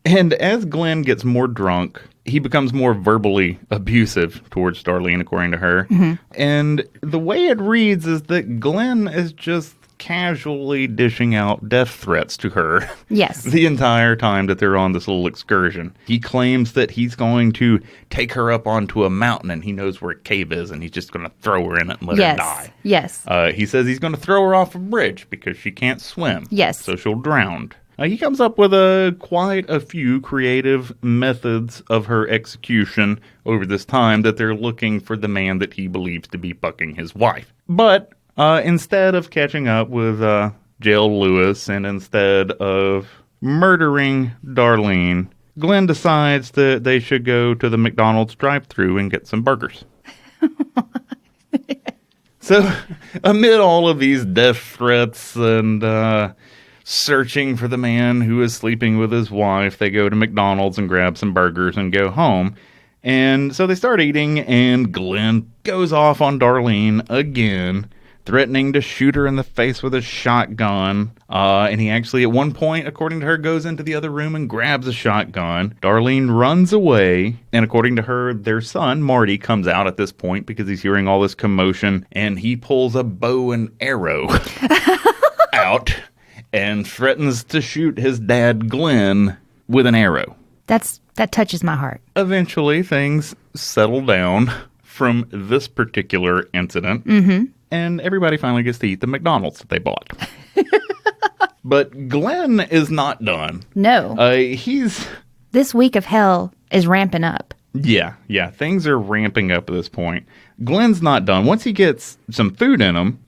And as Glenn gets more drunk, he becomes more verbally abusive towards Darlene, according to her. And the way it reads is that Glenn is just casually dishing out death threats to her. Yes. The entire time that they're on this little excursion. He claims that he's going to take her up onto a mountain and he knows where a cave is and he's just going to throw her in it and let her die. Yes. He says he's going to throw her off a bridge because she can't swim. Yes. So she'll drown. He comes up with quite a few creative methods of her execution over this time that they're looking for the man that he believes to be fucking his wife. But instead of catching up with J.L. Lewis and instead of murdering Darlene, Glenn decides that they should go to the McDonald's drive-thru and get some burgers. So, amid all of these death threats and searching for the man who is sleeping with his wife, they go to McDonald's and grab some burgers and go home. And so they start eating, and Glenn goes off on Darlene again, threatening to shoot her in the face with a shotgun. And he actually, at one point, according to her, goes into the other room and grabs a shotgun. Darlene runs away. And according to her, their son, Marty, comes out at this point because he's hearing all this commotion. And he pulls a bow and arrow out and threatens to shoot his dad, Glenn, with an arrow. That touches my heart. Eventually, things settle down from this particular incident. And everybody finally gets to eat the McDonald's that they bought. But Glenn is not done. No. This week of hell is ramping up. Yeah. Things are ramping up at this point. Glenn's not done. Once he gets some food in him,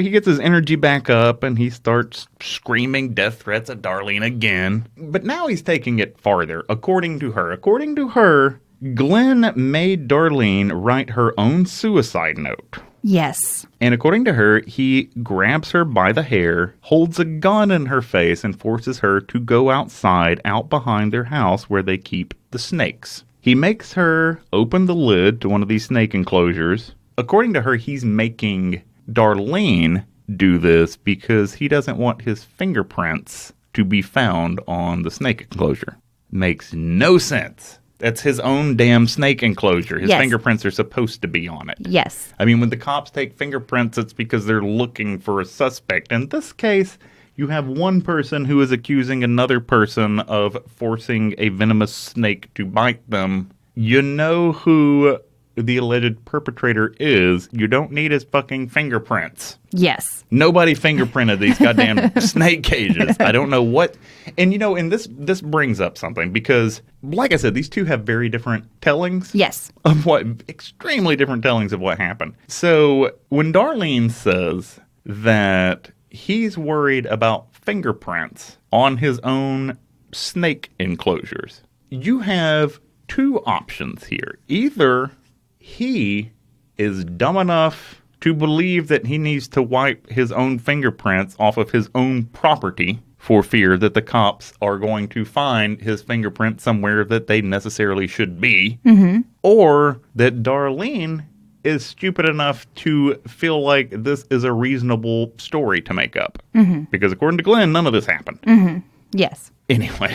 he gets his energy back up and he starts screaming death threats at Darlene again. But now he's taking it farther, according to her. According to her, Glenn made Darlene write her own suicide note. Yes. And according to her, he grabs her by the hair, holds a gun in her face, and forces her to go outside, out behind their house where they keep the snakes. He makes her open the lid to one of these snake enclosures. According to her, he's making Darlene do this because he doesn't want his fingerprints to be found on the snake enclosure. Makes no sense. That's his own damn snake enclosure. His fingerprints are supposed to be on it. Yes. I mean, when the cops take fingerprints, it's because they're looking for a suspect. In this case, you have one person who is accusing another person of forcing a venomous snake to bite them. You know who the alleged perpetrator is, you don't need his fucking fingerprints. Yes. Nobody fingerprinted these goddamn snake cages. I don't know what. And, and this brings up something because, like I said, these two have very different tellings. Yes. Extremely different tellings of what happened. So when Darlene says that he's worried about fingerprints on his own snake enclosures, you have two options here. Either he is dumb enough to believe that he needs to wipe his own fingerprints off of his own property for fear that the cops are going to find his fingerprint somewhere that they necessarily should be, or that Darlene is stupid enough to feel like this is a reasonable story to make up. Because according to Glenn, none of this happened. Yes. Anyway,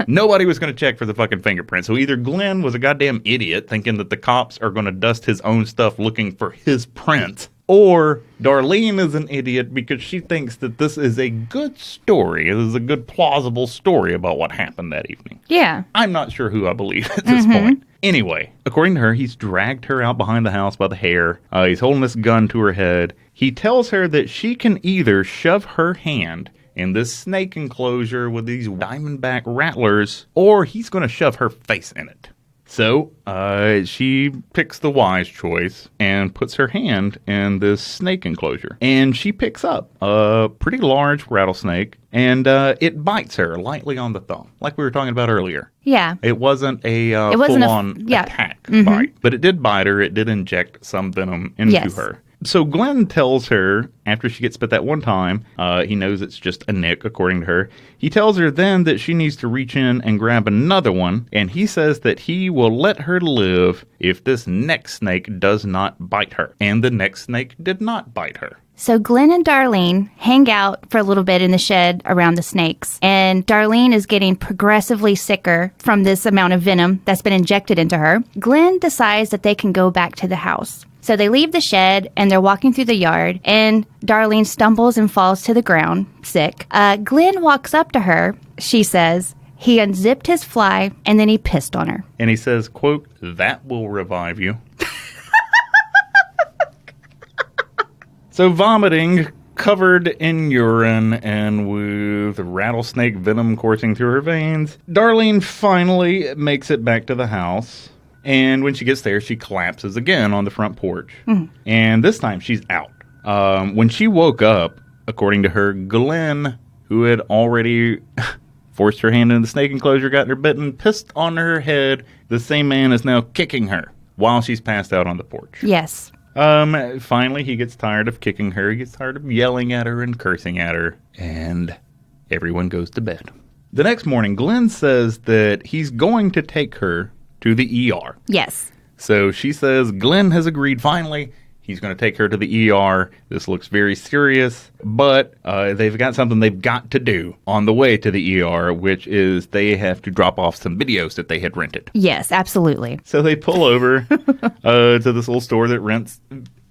nobody was going to check for the fucking fingerprint. So either Glenn was a goddamn idiot thinking that the cops are going to dust his own stuff looking for his print, or Darlene is an idiot because she thinks that this is a good story. This is a good, plausible story about what happened that evening. Yeah. I'm not sure who I believe at this point. Anyway, according to her, he's dragged her out behind the house by the hair. He's holding this gun to her head. He tells her that she can either shove her hand in this snake enclosure with these diamondback rattlers, or he's going to shove her face in it. So she picks the wise choice and puts her hand in this snake enclosure. And she picks up a pretty large rattlesnake, and it bites her lightly on the thumb, like we were talking about earlier. Yeah. It wasn't a full-on attack bite, but it did bite her. It did inject some venom into her. So Glenn tells her, after she gets bit that one time, he knows it's just a nick, according to her. He tells her then that she needs to reach in and grab another one, and he says that he will let her live if this next snake does not bite her. And the next snake did not bite her. So Glenn and Darlene hang out for a little bit in the shed around the snakes, and Darlene is getting progressively sicker from this amount of venom that's been injected into her. Glenn decides that they can go back to the house. So they leave the shed, and they're walking through the yard, and Darlene stumbles and falls to the ground, sick. Glenn walks up to her. She says he unzipped his fly, and then he pissed on her. And he says, quote, "That will revive you." So vomiting, covered in urine, and with rattlesnake venom coursing through her veins, Darlene finally makes it back to the house. And when she gets there, she collapses again on the front porch. And this time, she's out. When she woke up, according to her, Glenn, who had already forced her hand in the snake enclosure, gotten her bitten, pissed on her head. The same man is now kicking her while she's passed out on the porch. Yes. Finally, he gets tired of kicking her. He gets tired of yelling at her and cursing at her. And everyone goes to bed. The next morning, Glenn says that he's going to take her to the ER. Yes. So she says Glenn has agreed finally. He's going to take her to the ER. This looks very serious, but they've got something they've got to do on the way to the ER, which is they have to drop off some videos that they had rented. Yes, absolutely. So they pull over to this little store that rents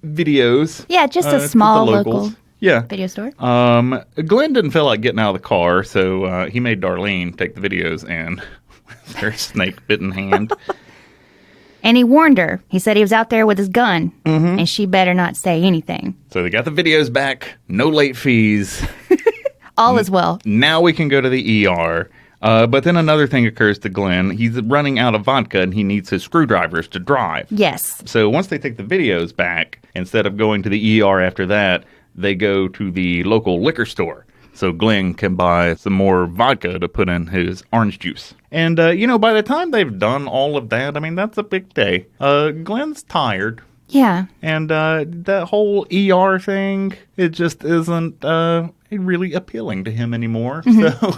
videos. Yeah, just a small local Yeah. video store. Glenn didn't feel like getting out of the car, so he made Darlene take the videos and with her snake-bitten hand. And he warned her. He said he was out there with his gun, and she better not say anything. So they got the videos back, no late fees. All is well. Now we can go to the ER. But then another thing occurs to Glenn. He's running out of vodka, and he needs his screwdrivers to drive. Yes. So once they take the videos back, instead of going to the ER after that, they go to the local liquor store. So Glenn can buy some more vodka to put in his orange juice. And, by the time they've done all of that, I mean, that's a big day. Glenn's tired. Yeah. And that whole ER thing, it just isn't really appealing to him anymore. So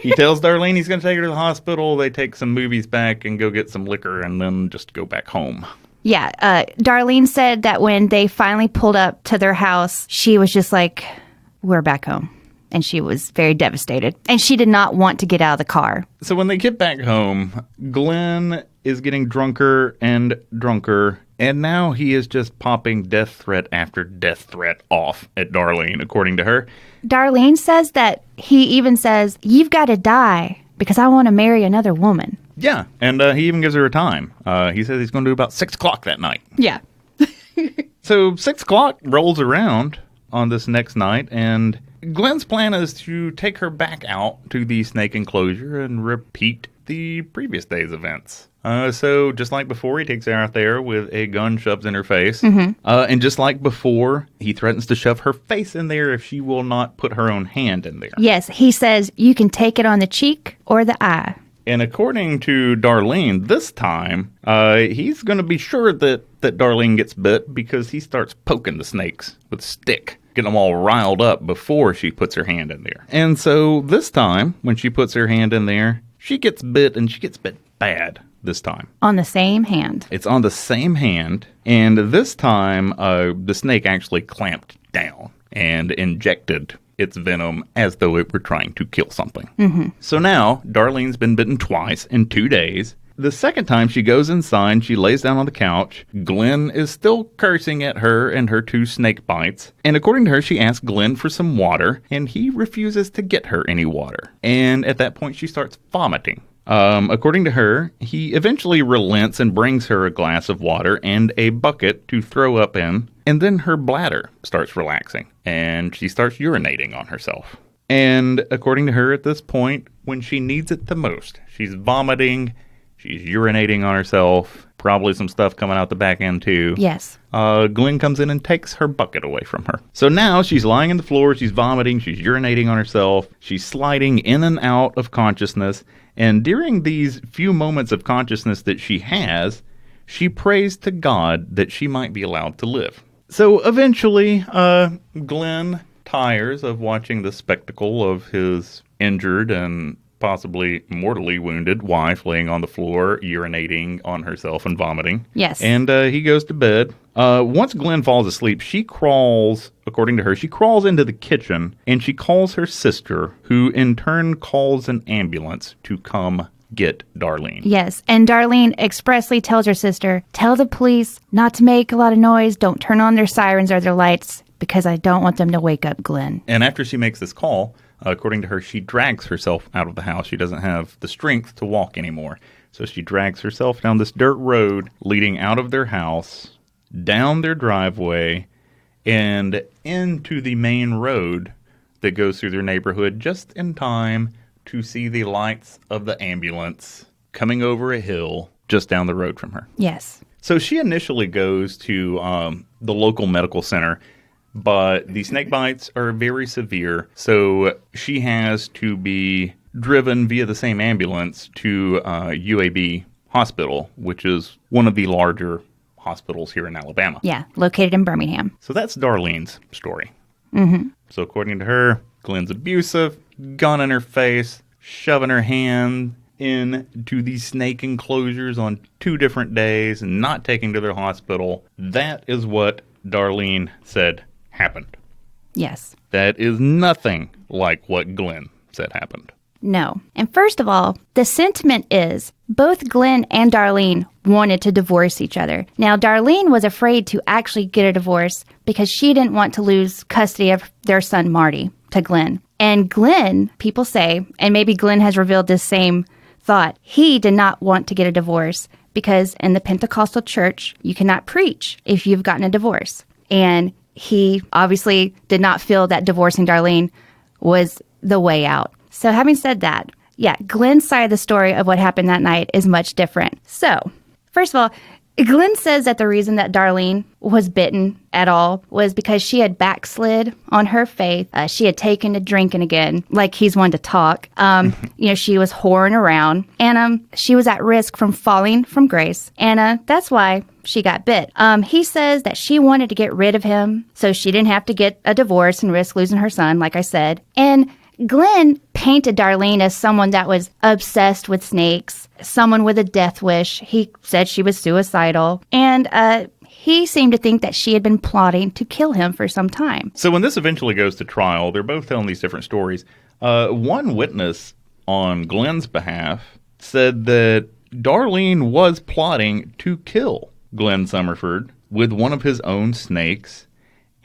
he tells Darlene he's going to take her to the hospital. They take some movies back and go get some liquor and then just go back home. Yeah. Darlene said that when they finally pulled up to their house, she was just like, we're back home. And she was very devastated. And she did not want to get out of the car. So when they get back home, Glenn is getting drunker and drunker. And now he is just popping death threat after death threat off at Darlene, according to her. Darlene says that he even says, you've got to die because I want to marry another woman. Yeah, and he even gives her a time. He says he's going to do about 6 o'clock that night. Yeah. So 6 o'clock rolls around on this next night, and Glenn's plan is to take her back out to the snake enclosure and repeat the previous day's events. So just like before, he takes her out there with a gun shoved in her face. And just like before, he threatens to shove her face in there if she will not put her own hand in there. Yes, he says you can take it on the cheek or the eye. And according to Darlene, this time, he's going to be sure that Darlene gets bit because he starts poking the snakes with a stick, getting them all riled up before she puts her hand in there. And so this time, when she puts her hand in there, she gets bit, and she gets bit bad this time. On the same hand. It's on the same hand, and this time, the snake actually clamped down and injected its venom as though it were trying to kill something. So now, Darlene's been bitten twice in 2 days. The second time she goes inside, she lays down on the couch. Glenn is still cursing at her and her 2 snake bites. And according to her, she asks Glenn for some water, and he refuses to get her any water. And at that point, she starts vomiting. According to her, he eventually relents and brings her a glass of water and a bucket to throw up in, and then her bladder starts relaxing, and she starts urinating on herself. And according to her, at this point, when she needs it the most, she's vomiting, she's urinating on herself, probably some stuff coming out the back end too. Yes. Glenn comes in and takes her bucket away from her. So now she's lying on the floor, she's vomiting, she's urinating on herself, she's sliding in and out of consciousness, and during these few moments of consciousness that she has, she prays to God that she might be allowed to live. So eventually, Glenn tires of watching the spectacle of his injured and possibly mortally wounded wife laying on the floor, urinating on herself and vomiting. Yes. And he goes to bed. Once Glenn falls asleep, she crawls, according to her, she crawls into the kitchen and she calls her sister, who in turn calls an ambulance to come get Darlene. Yes, and Darlene expressly tells her sister, tell the police not to make a lot of noise, don't turn on their sirens or their lights, because I don't want them to wake up Glenn. And after she makes this call, according to her, she drags herself out of the house. She doesn't have the strength to walk anymore. So she drags herself down this dirt road leading out of their house, down their driveway, and into the main road that goes through their neighborhood just in time to see the lights of the ambulance coming over a hill just down the road from her. Yes. So she initially goes to the local medical center, but the snake bites are very severe, so she has to be driven via the same ambulance to UAB Hospital, which is one of the larger hospitals here in Alabama. Yeah, located in Birmingham. So that's Darlene's story. So according to her, Glenn's abusive, gun in her face, shoving her hand into these snake enclosures on 2 different days, and not taking to their hospital. That is what Darlene said happened. Yes. That is nothing like what Glenn said happened. No. And first of all, the sentiment is both Glenn and Darlene wanted to divorce each other. Now, Darlene was afraid to actually get a divorce because she didn't want to lose custody of their son, Marty, to Glenn. And Glenn, people say, and maybe Glenn has revealed this same thought, he did not want to get a divorce because in the Pentecostal church, you cannot preach if you've gotten a divorce. And he obviously did not feel that divorcing Darlene was the way out. So having said that, yeah, Glenn's side of the story of what happened that night is much different. So, first of all, Glenn says that the reason that Darlene was bitten at all was because she had backslid on her faith. She had taken to drinking again, like he's one to talk. She was whoring around, and she was at risk from falling from grace, and that's why she got bit. He says that she wanted to get rid of him so she didn't have to get a divorce and risk losing her son, like I said. And Glenn painted Darlene as someone that was obsessed with snakes, someone with a death wish. He said she was suicidal, and he seemed to think that she had been plotting to kill him for some time. So when this eventually goes to trial, they're both telling these different stories. One witness on Glenn's behalf said that Darlene was plotting to kill Glenn Summerford with one of his own snakes,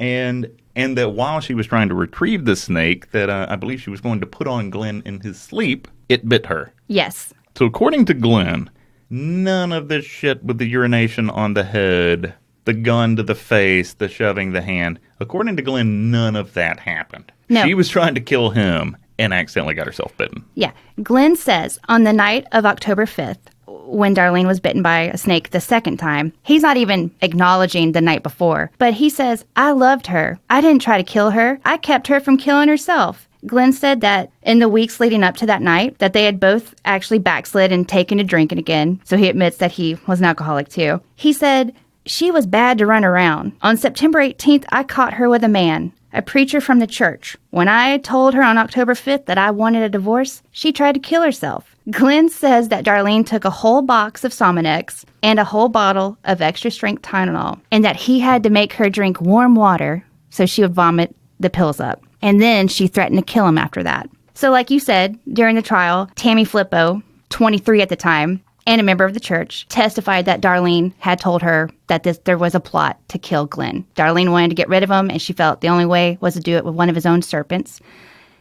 and that while she was trying to retrieve the snake that I believe she was going to put on Glenn in his sleep, it bit her. Yes. So according to Glenn, none of this shit with the urination on the head, the gun to the face, the shoving the hand. According to Glenn, none of that happened. No. She was trying to kill him and accidentally got herself bitten. Yeah. Glenn says on the night of October 5th, when Darlene was bitten by a snake the second time, he's not even acknowledging the night before, but he says, I loved her. I didn't try to kill her. I kept her from killing herself. Glenn said that in the weeks leading up to that night, that they had both actually backslid and taken to drinking again. So he admits that he was an alcoholic too. He said, she was bad to run around. On September 18th, I caught her with a man, a preacher from the church. When I told her on October 5th that I wanted a divorce, she tried to kill herself. Glenn says that Darlene took a whole box of Sominex and a whole bottle of extra-strength Tylenol, and that he had to make her drink warm water so she would vomit the pills up. And then she threatened to kill him after that. So like you said, during the trial, Tammy Flippo, 23 at the time, and a member of the church, testified that Darlene had told her that there was a plot to kill Glenn. Darlene wanted to get rid of him, and she felt the only way was to do it with one of his own serpents.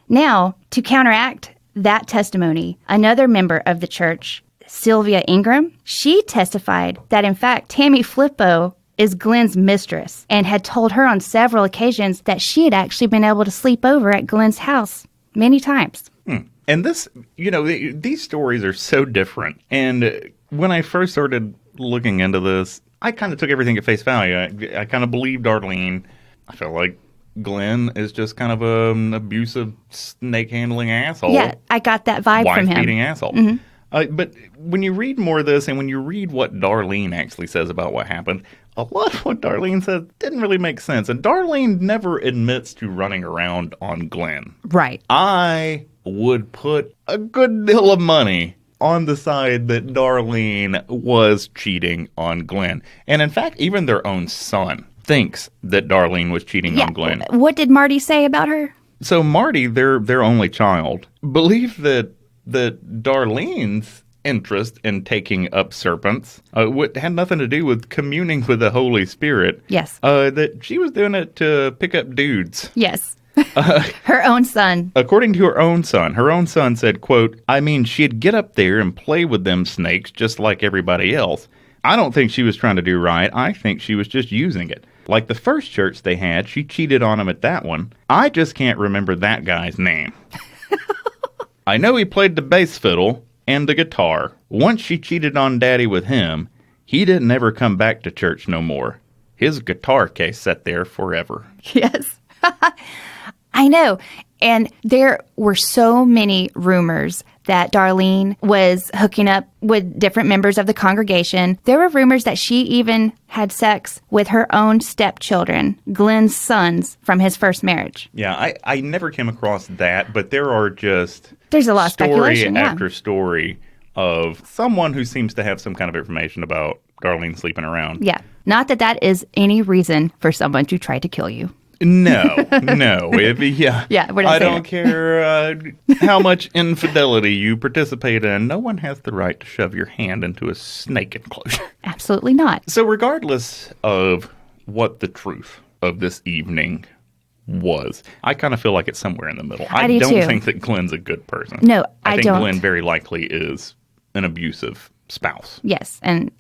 Now, to counteract that testimony, another member of the church, Sylvia Ingram, she testified that, in fact, Tammy Flippo is Glenn's mistress and had told her on several occasions that she had actually been able to sleep over at Glenn's house many times. And this, these stories are so different. And when I first started looking into this, I kind of took everything at face value. I kind of believed Darlene. I felt like Glenn is just kind of an abusive, snake-handling asshole. Yeah, I got that vibe from him. Wife-beating asshole. Mm-hmm. But when you read more of this and when you read what Darlene actually says about what happened, a lot of what Darlene said didn't really make sense. And Darlene never admits to running around on Glenn. Right. I would put a good deal of money on the side that Darlene was cheating on Glenn. And in fact, even their own son thinks that Darlene was cheating on Glenn. What did Marty say about her? So Marty, their only child, believed that Darlene's interest in taking up serpents had nothing to do with communing with the Holy Spirit. Yes. That she was doing it to pick up dudes. Yes. Her own son. According to her own son said, quote, I mean, she'd get up there and play with them snakes just like everybody else. I don't think she was trying to do right. I think she was just using it. Like the first church they had, she cheated on him at that one. I just can't remember that guy's name. I know he played the bass fiddle and the guitar. Once she cheated on Daddy with him, he didn't ever come back to church no more. His guitar case sat there forever. Yes. I know. And there were so many rumors that Darlene was hooking up with different members of the congregation. There were rumors that she even had sex with her own stepchildren, Glenn's sons, from his first marriage. Yeah, I never came across that, but there are just there's a lot of speculation, after story of someone who seems to have some kind of information about Darlene sleeping around. Yeah. Not that that is any reason for someone to try to kill you. No. Yeah, I don't care how much infidelity you participate in. No one has the right to shove your hand into a snake enclosure. Absolutely not. So regardless of what the truth of this evening was, I kind of feel like it's somewhere in the middle. I do don't too. think that Glenn's a good person. No, I think don't. Glenn very likely is an abusive spouse. Yes, and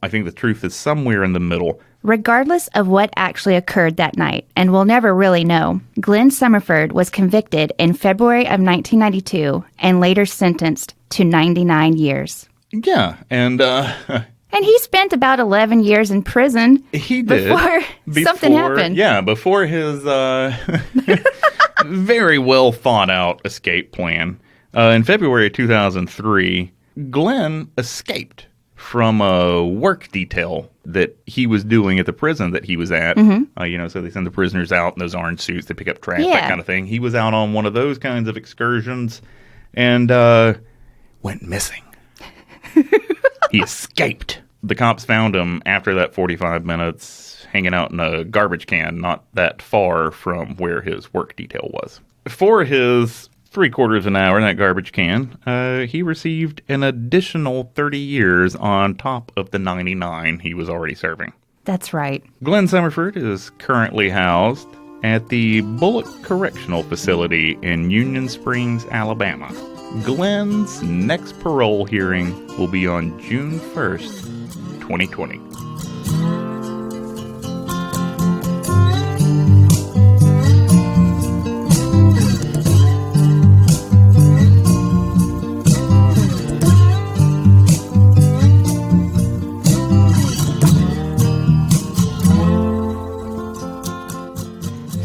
I think the truth is somewhere in the middle. Regardless of what actually occurred that night, and we'll never really know, Glenn Summerford was convicted in February of 1992 and later sentenced to 99 years. Yeah, and he spent about 11 years in prison he did. Before something happened. Yeah, before his very well thought out escape plan. In February of 2003, Glenn escaped from a work detail that he was doing at the prison that he was at. Mm-hmm. So they send the prisoners out in those orange suits, they pick up trash, that kind of thing. He was out on one of those kinds of excursions and went missing. He escaped. The cops found him after that 45 minutes hanging out in a garbage can not that far from where his work detail was. For his 3/4 an hour in that garbage can, he received an additional 30 years on top of the 99 he was already serving. That's right. Glenn Summerford is currently housed at the Bullock Correctional Facility in Union Springs, Alabama. Glenn's next parole hearing will be on June 1st, 2020.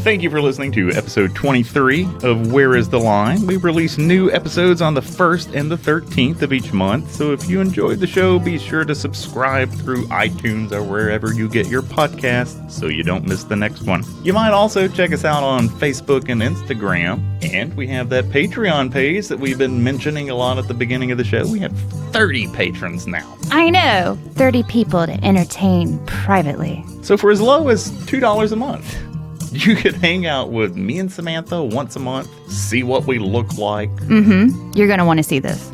Thank you for listening to episode 23 of Where is the Line? We release new episodes on the 1st and the 13th of each month, so if you enjoyed the show, be sure to subscribe through iTunes or wherever you get your podcasts so you don't miss the next one. You might also check us out on Facebook and Instagram, and we have that Patreon page that we've been mentioning a lot at the beginning of the show. We have 30 patrons now. I know. 30 people to entertain privately. So for as low as $2 a month, you could hang out with me and Samantha once a month, see what we look like. Mm-hmm. You're going to want to see this.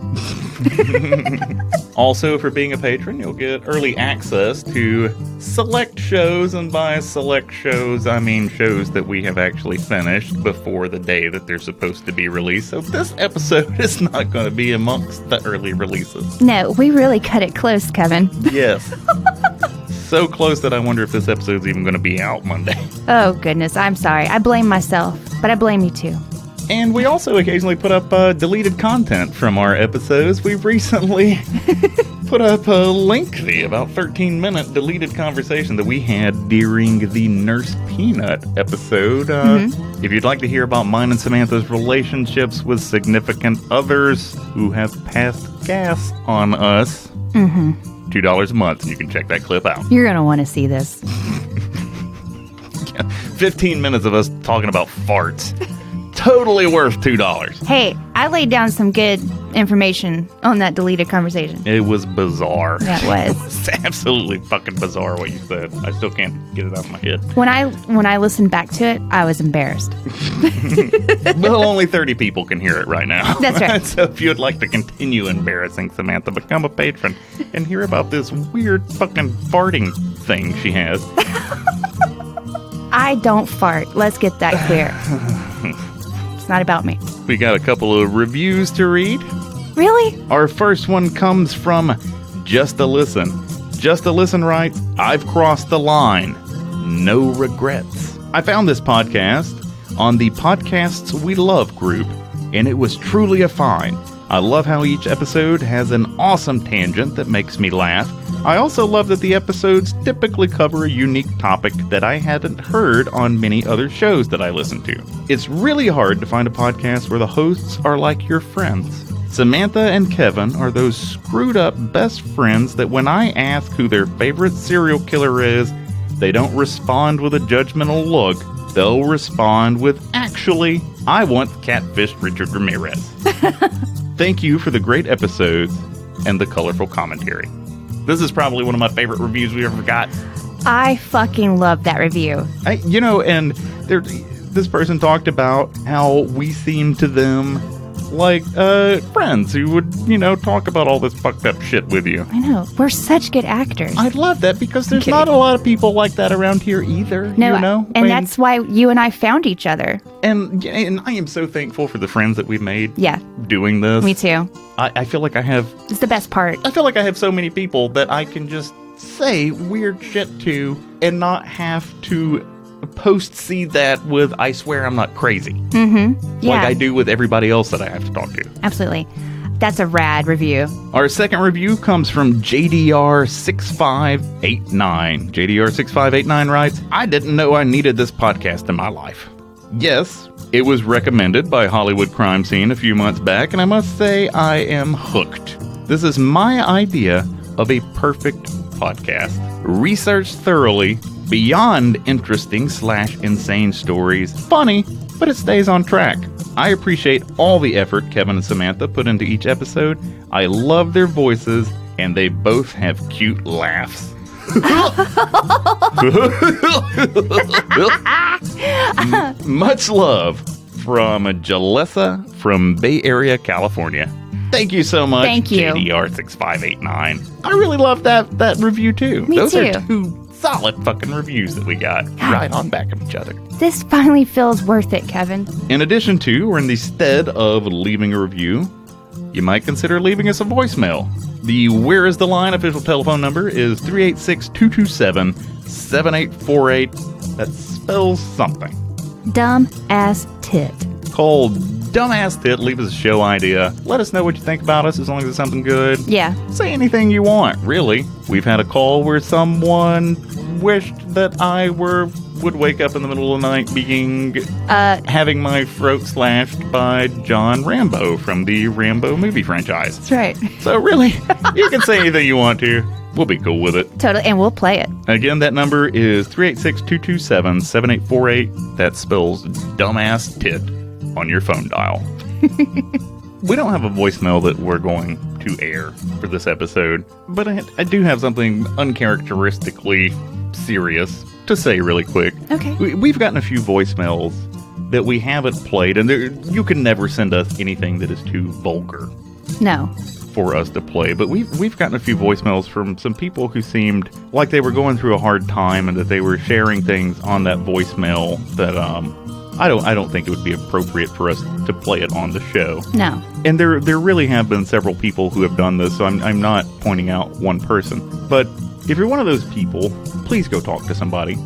Also, for being a patron, you'll get early access to select shows, and by select shows, I mean shows that we have actually finished before the day that they're supposed to be released. So this episode is not going to be amongst the early releases. No, we really cut it close, Kevin. Yes. So close that I wonder if this episode's even going to be out Monday. Oh, goodness. I'm sorry. I blame myself, but I blame you too. And we also occasionally put up deleted content from our episodes. We've recently put up a lengthy, about 13-minute deleted conversation that we had during the Nurse Peanut episode. If you'd like to hear about mine and Samantha's relationships with significant others who have passed gas on us, $2 a month, and you can check that clip out. You're going to want to see this. 15 minutes of us talking about farts. Totally worth $2. Hey, I laid down some good information on that deleted conversation. It was bizarre. Yeah, it was. It was absolutely fucking bizarre what you said. I still can't get it out of my head. When I listened back to it, I was embarrassed. Well, only 30 people can hear it right now. That's right. So if you'd like to continue embarrassing Samantha, become a patron and hear about this weird fucking farting thing she has. I don't fart. Let's get that clear. It's not about me. We got a couple of reviews to read. Really? Our first one comes from Just a Listen. Just a Listen writes, I've crossed the line. No regrets. I found this podcast on the Podcasts We Love group, and it was truly a find. I love how each episode has an awesome tangent that makes me laugh. I also love that the episodes typically cover a unique topic that I hadn't heard on many other shows that I listen to. It's really hard to find a podcast where the hosts are like your friends. Samantha and Kevin are those screwed up best friends that when I ask who their favorite serial killer is, they don't respond with a judgmental look. They'll respond with, actually, I want catfished Richard Ramirez. Thank you for the great episodes and the colorful commentary. This is probably one of my favorite reviews we ever got. I fucking love that review. And this person talked about how we seem to them like friends who would, talk about all this fucked up shit with you. I know. We're such good actors. I love that because there's not a lot of people like that around here either. No, and that's why you and I found each other. And I am so thankful for the friends that we've made. Yeah. Doing this. Me too. I feel like I have... It's the best part. I feel like I have so many people that I can just say weird shit to and not have to post-seed that with, I swear I'm not crazy. Mm-hmm. Yeah. Like I do with everybody else that I have to talk to. Absolutely. That's a rad review. Our second review comes from JDR6589. JDR6589 writes, I didn't know I needed this podcast in my life. Yes, it was recommended by Hollywood Crime Scene a few months back, and I must say I am hooked. This is my idea of a perfect podcast. Researched thoroughly, beyond interesting/insane stories. Funny, but it stays on track. I appreciate all the effort Kevin and Samantha put into each episode. I love their voices, and they both have cute laughs. Much love from Jalessa from Bay Area, California. Thank you so much, Thank you. JDR6589. I really love that review too. Me Those too. are two solid fucking reviews that we got right on back of each other. This finally feels worth it, Kevin. In addition to, or in the stead of leaving a review, you might consider leaving us a voicemail. The Where is the Line official telephone number is 386-227-7848. That spells something. Dumb ass tit. Call Dumbass Tit, leave us a show idea. Let us know what you think about us as long as it's something good. Yeah. Say anything you want, really. We've had a call where someone wished that I would wake up in the middle of the night being having my throat slashed by John Rambo from the Rambo movie franchise. That's right. So really, you can say anything you want to. We'll be cool with it. Totally, and we'll play it. Again, that number is 386-227-7848. That spells dumbass tit on your phone dial. We don't have a voicemail that we're going to air for this episode, but I do have something uncharacteristically serious to say really quick. Okay. We've gotten a few voicemails that we haven't played, and you can never send us anything that is too vulgar. No. For us to play, but we've gotten a few voicemails from some people who seemed like they were going through a hard time and that they were sharing things on that voicemail that I don't think it would be appropriate for us to play it on the show. No. And there really have been several people who have done this, so I'm not pointing out one person. But if you're one of those people, please go talk to somebody.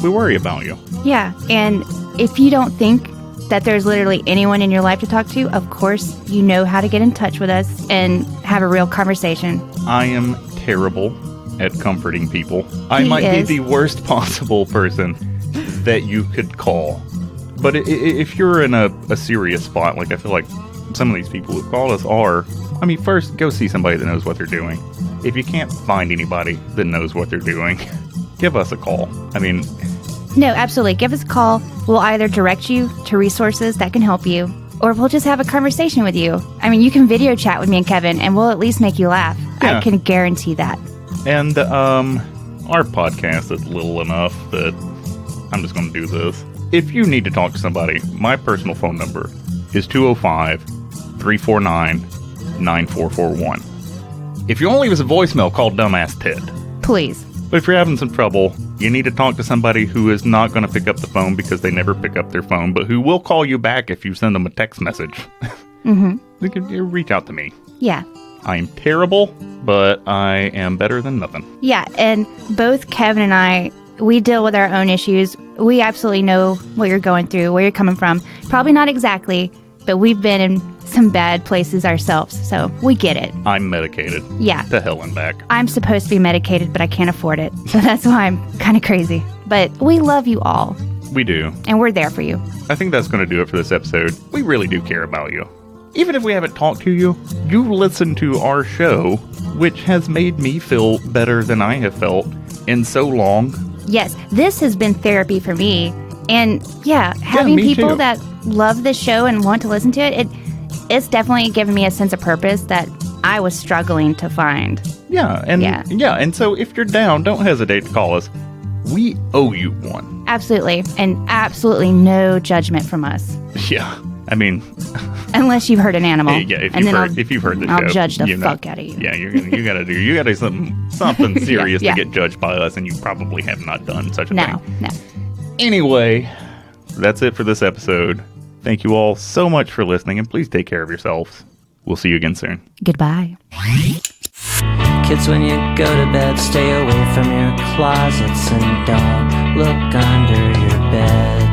We worry about you. Yeah, and if you don't think that there's literally anyone in your life to talk to, of course, you know how to get in touch with us and have a real conversation. I am terrible at comforting people. I might be the worst possible person that you could call. But if you're in a serious spot, like I feel like some of these people who call us are, I mean, first, go see somebody that knows what they're doing. If you can't find anybody that knows what they're doing, give us a call. I mean... No, absolutely. Give us a call. We'll either direct you to resources that can help you, or we'll just have a conversation with you. I mean, you can video chat with me and Kevin, and we'll at least make you laugh. Yeah. I can guarantee that. And our podcast is little enough that I'm just going to do this. If you need to talk to somebody, my personal phone number is 205-349-9441. If you want to leave us a voicemail, call Dumbass Tit. Please. But if you're having some trouble, you need to talk to somebody who is not going to pick up the phone because they never pick up their phone, but who will call you back if you send them a text message. Mm-hmm. You reach out to me. Yeah. I'm terrible, but I am better than nothing. Yeah, and both Kevin and I, we deal with our own issues. We absolutely know what you're going through, where you're coming from. Probably not exactly, but we've been in some bad places ourselves, so we get it. I'm medicated. Yeah. To hell and back. I'm supposed to be medicated, but I can't afford it, so that's why I'm kind of crazy. But we love you all. We do. And we're there for you. I think that's going to do it for this episode. We really do care about you. Even if we haven't talked to you, you listen to our show, which has made me feel better than I have felt in so long. Yes, this has been therapy for me. And yeah, having people that love this show and want to listen to it, it's definitely given me a sense of purpose that I was struggling to find. Yeah, and so if you're down, don't hesitate to call us. We owe you one. Absolutely, and absolutely no judgment from us. Yeah, I mean... Unless you've heard an animal. Yeah, if you've heard the show. I'll judge the fuck out of you. Yeah, you gotta do something serious to get judged by us, and you probably have not done such a thing. No. Anyway, that's it for this episode. Thank you all so much for listening, and please take care of yourselves. We'll see you again soon. Goodbye. Kids, when you go to bed, stay away from your closets and don't look under your bed.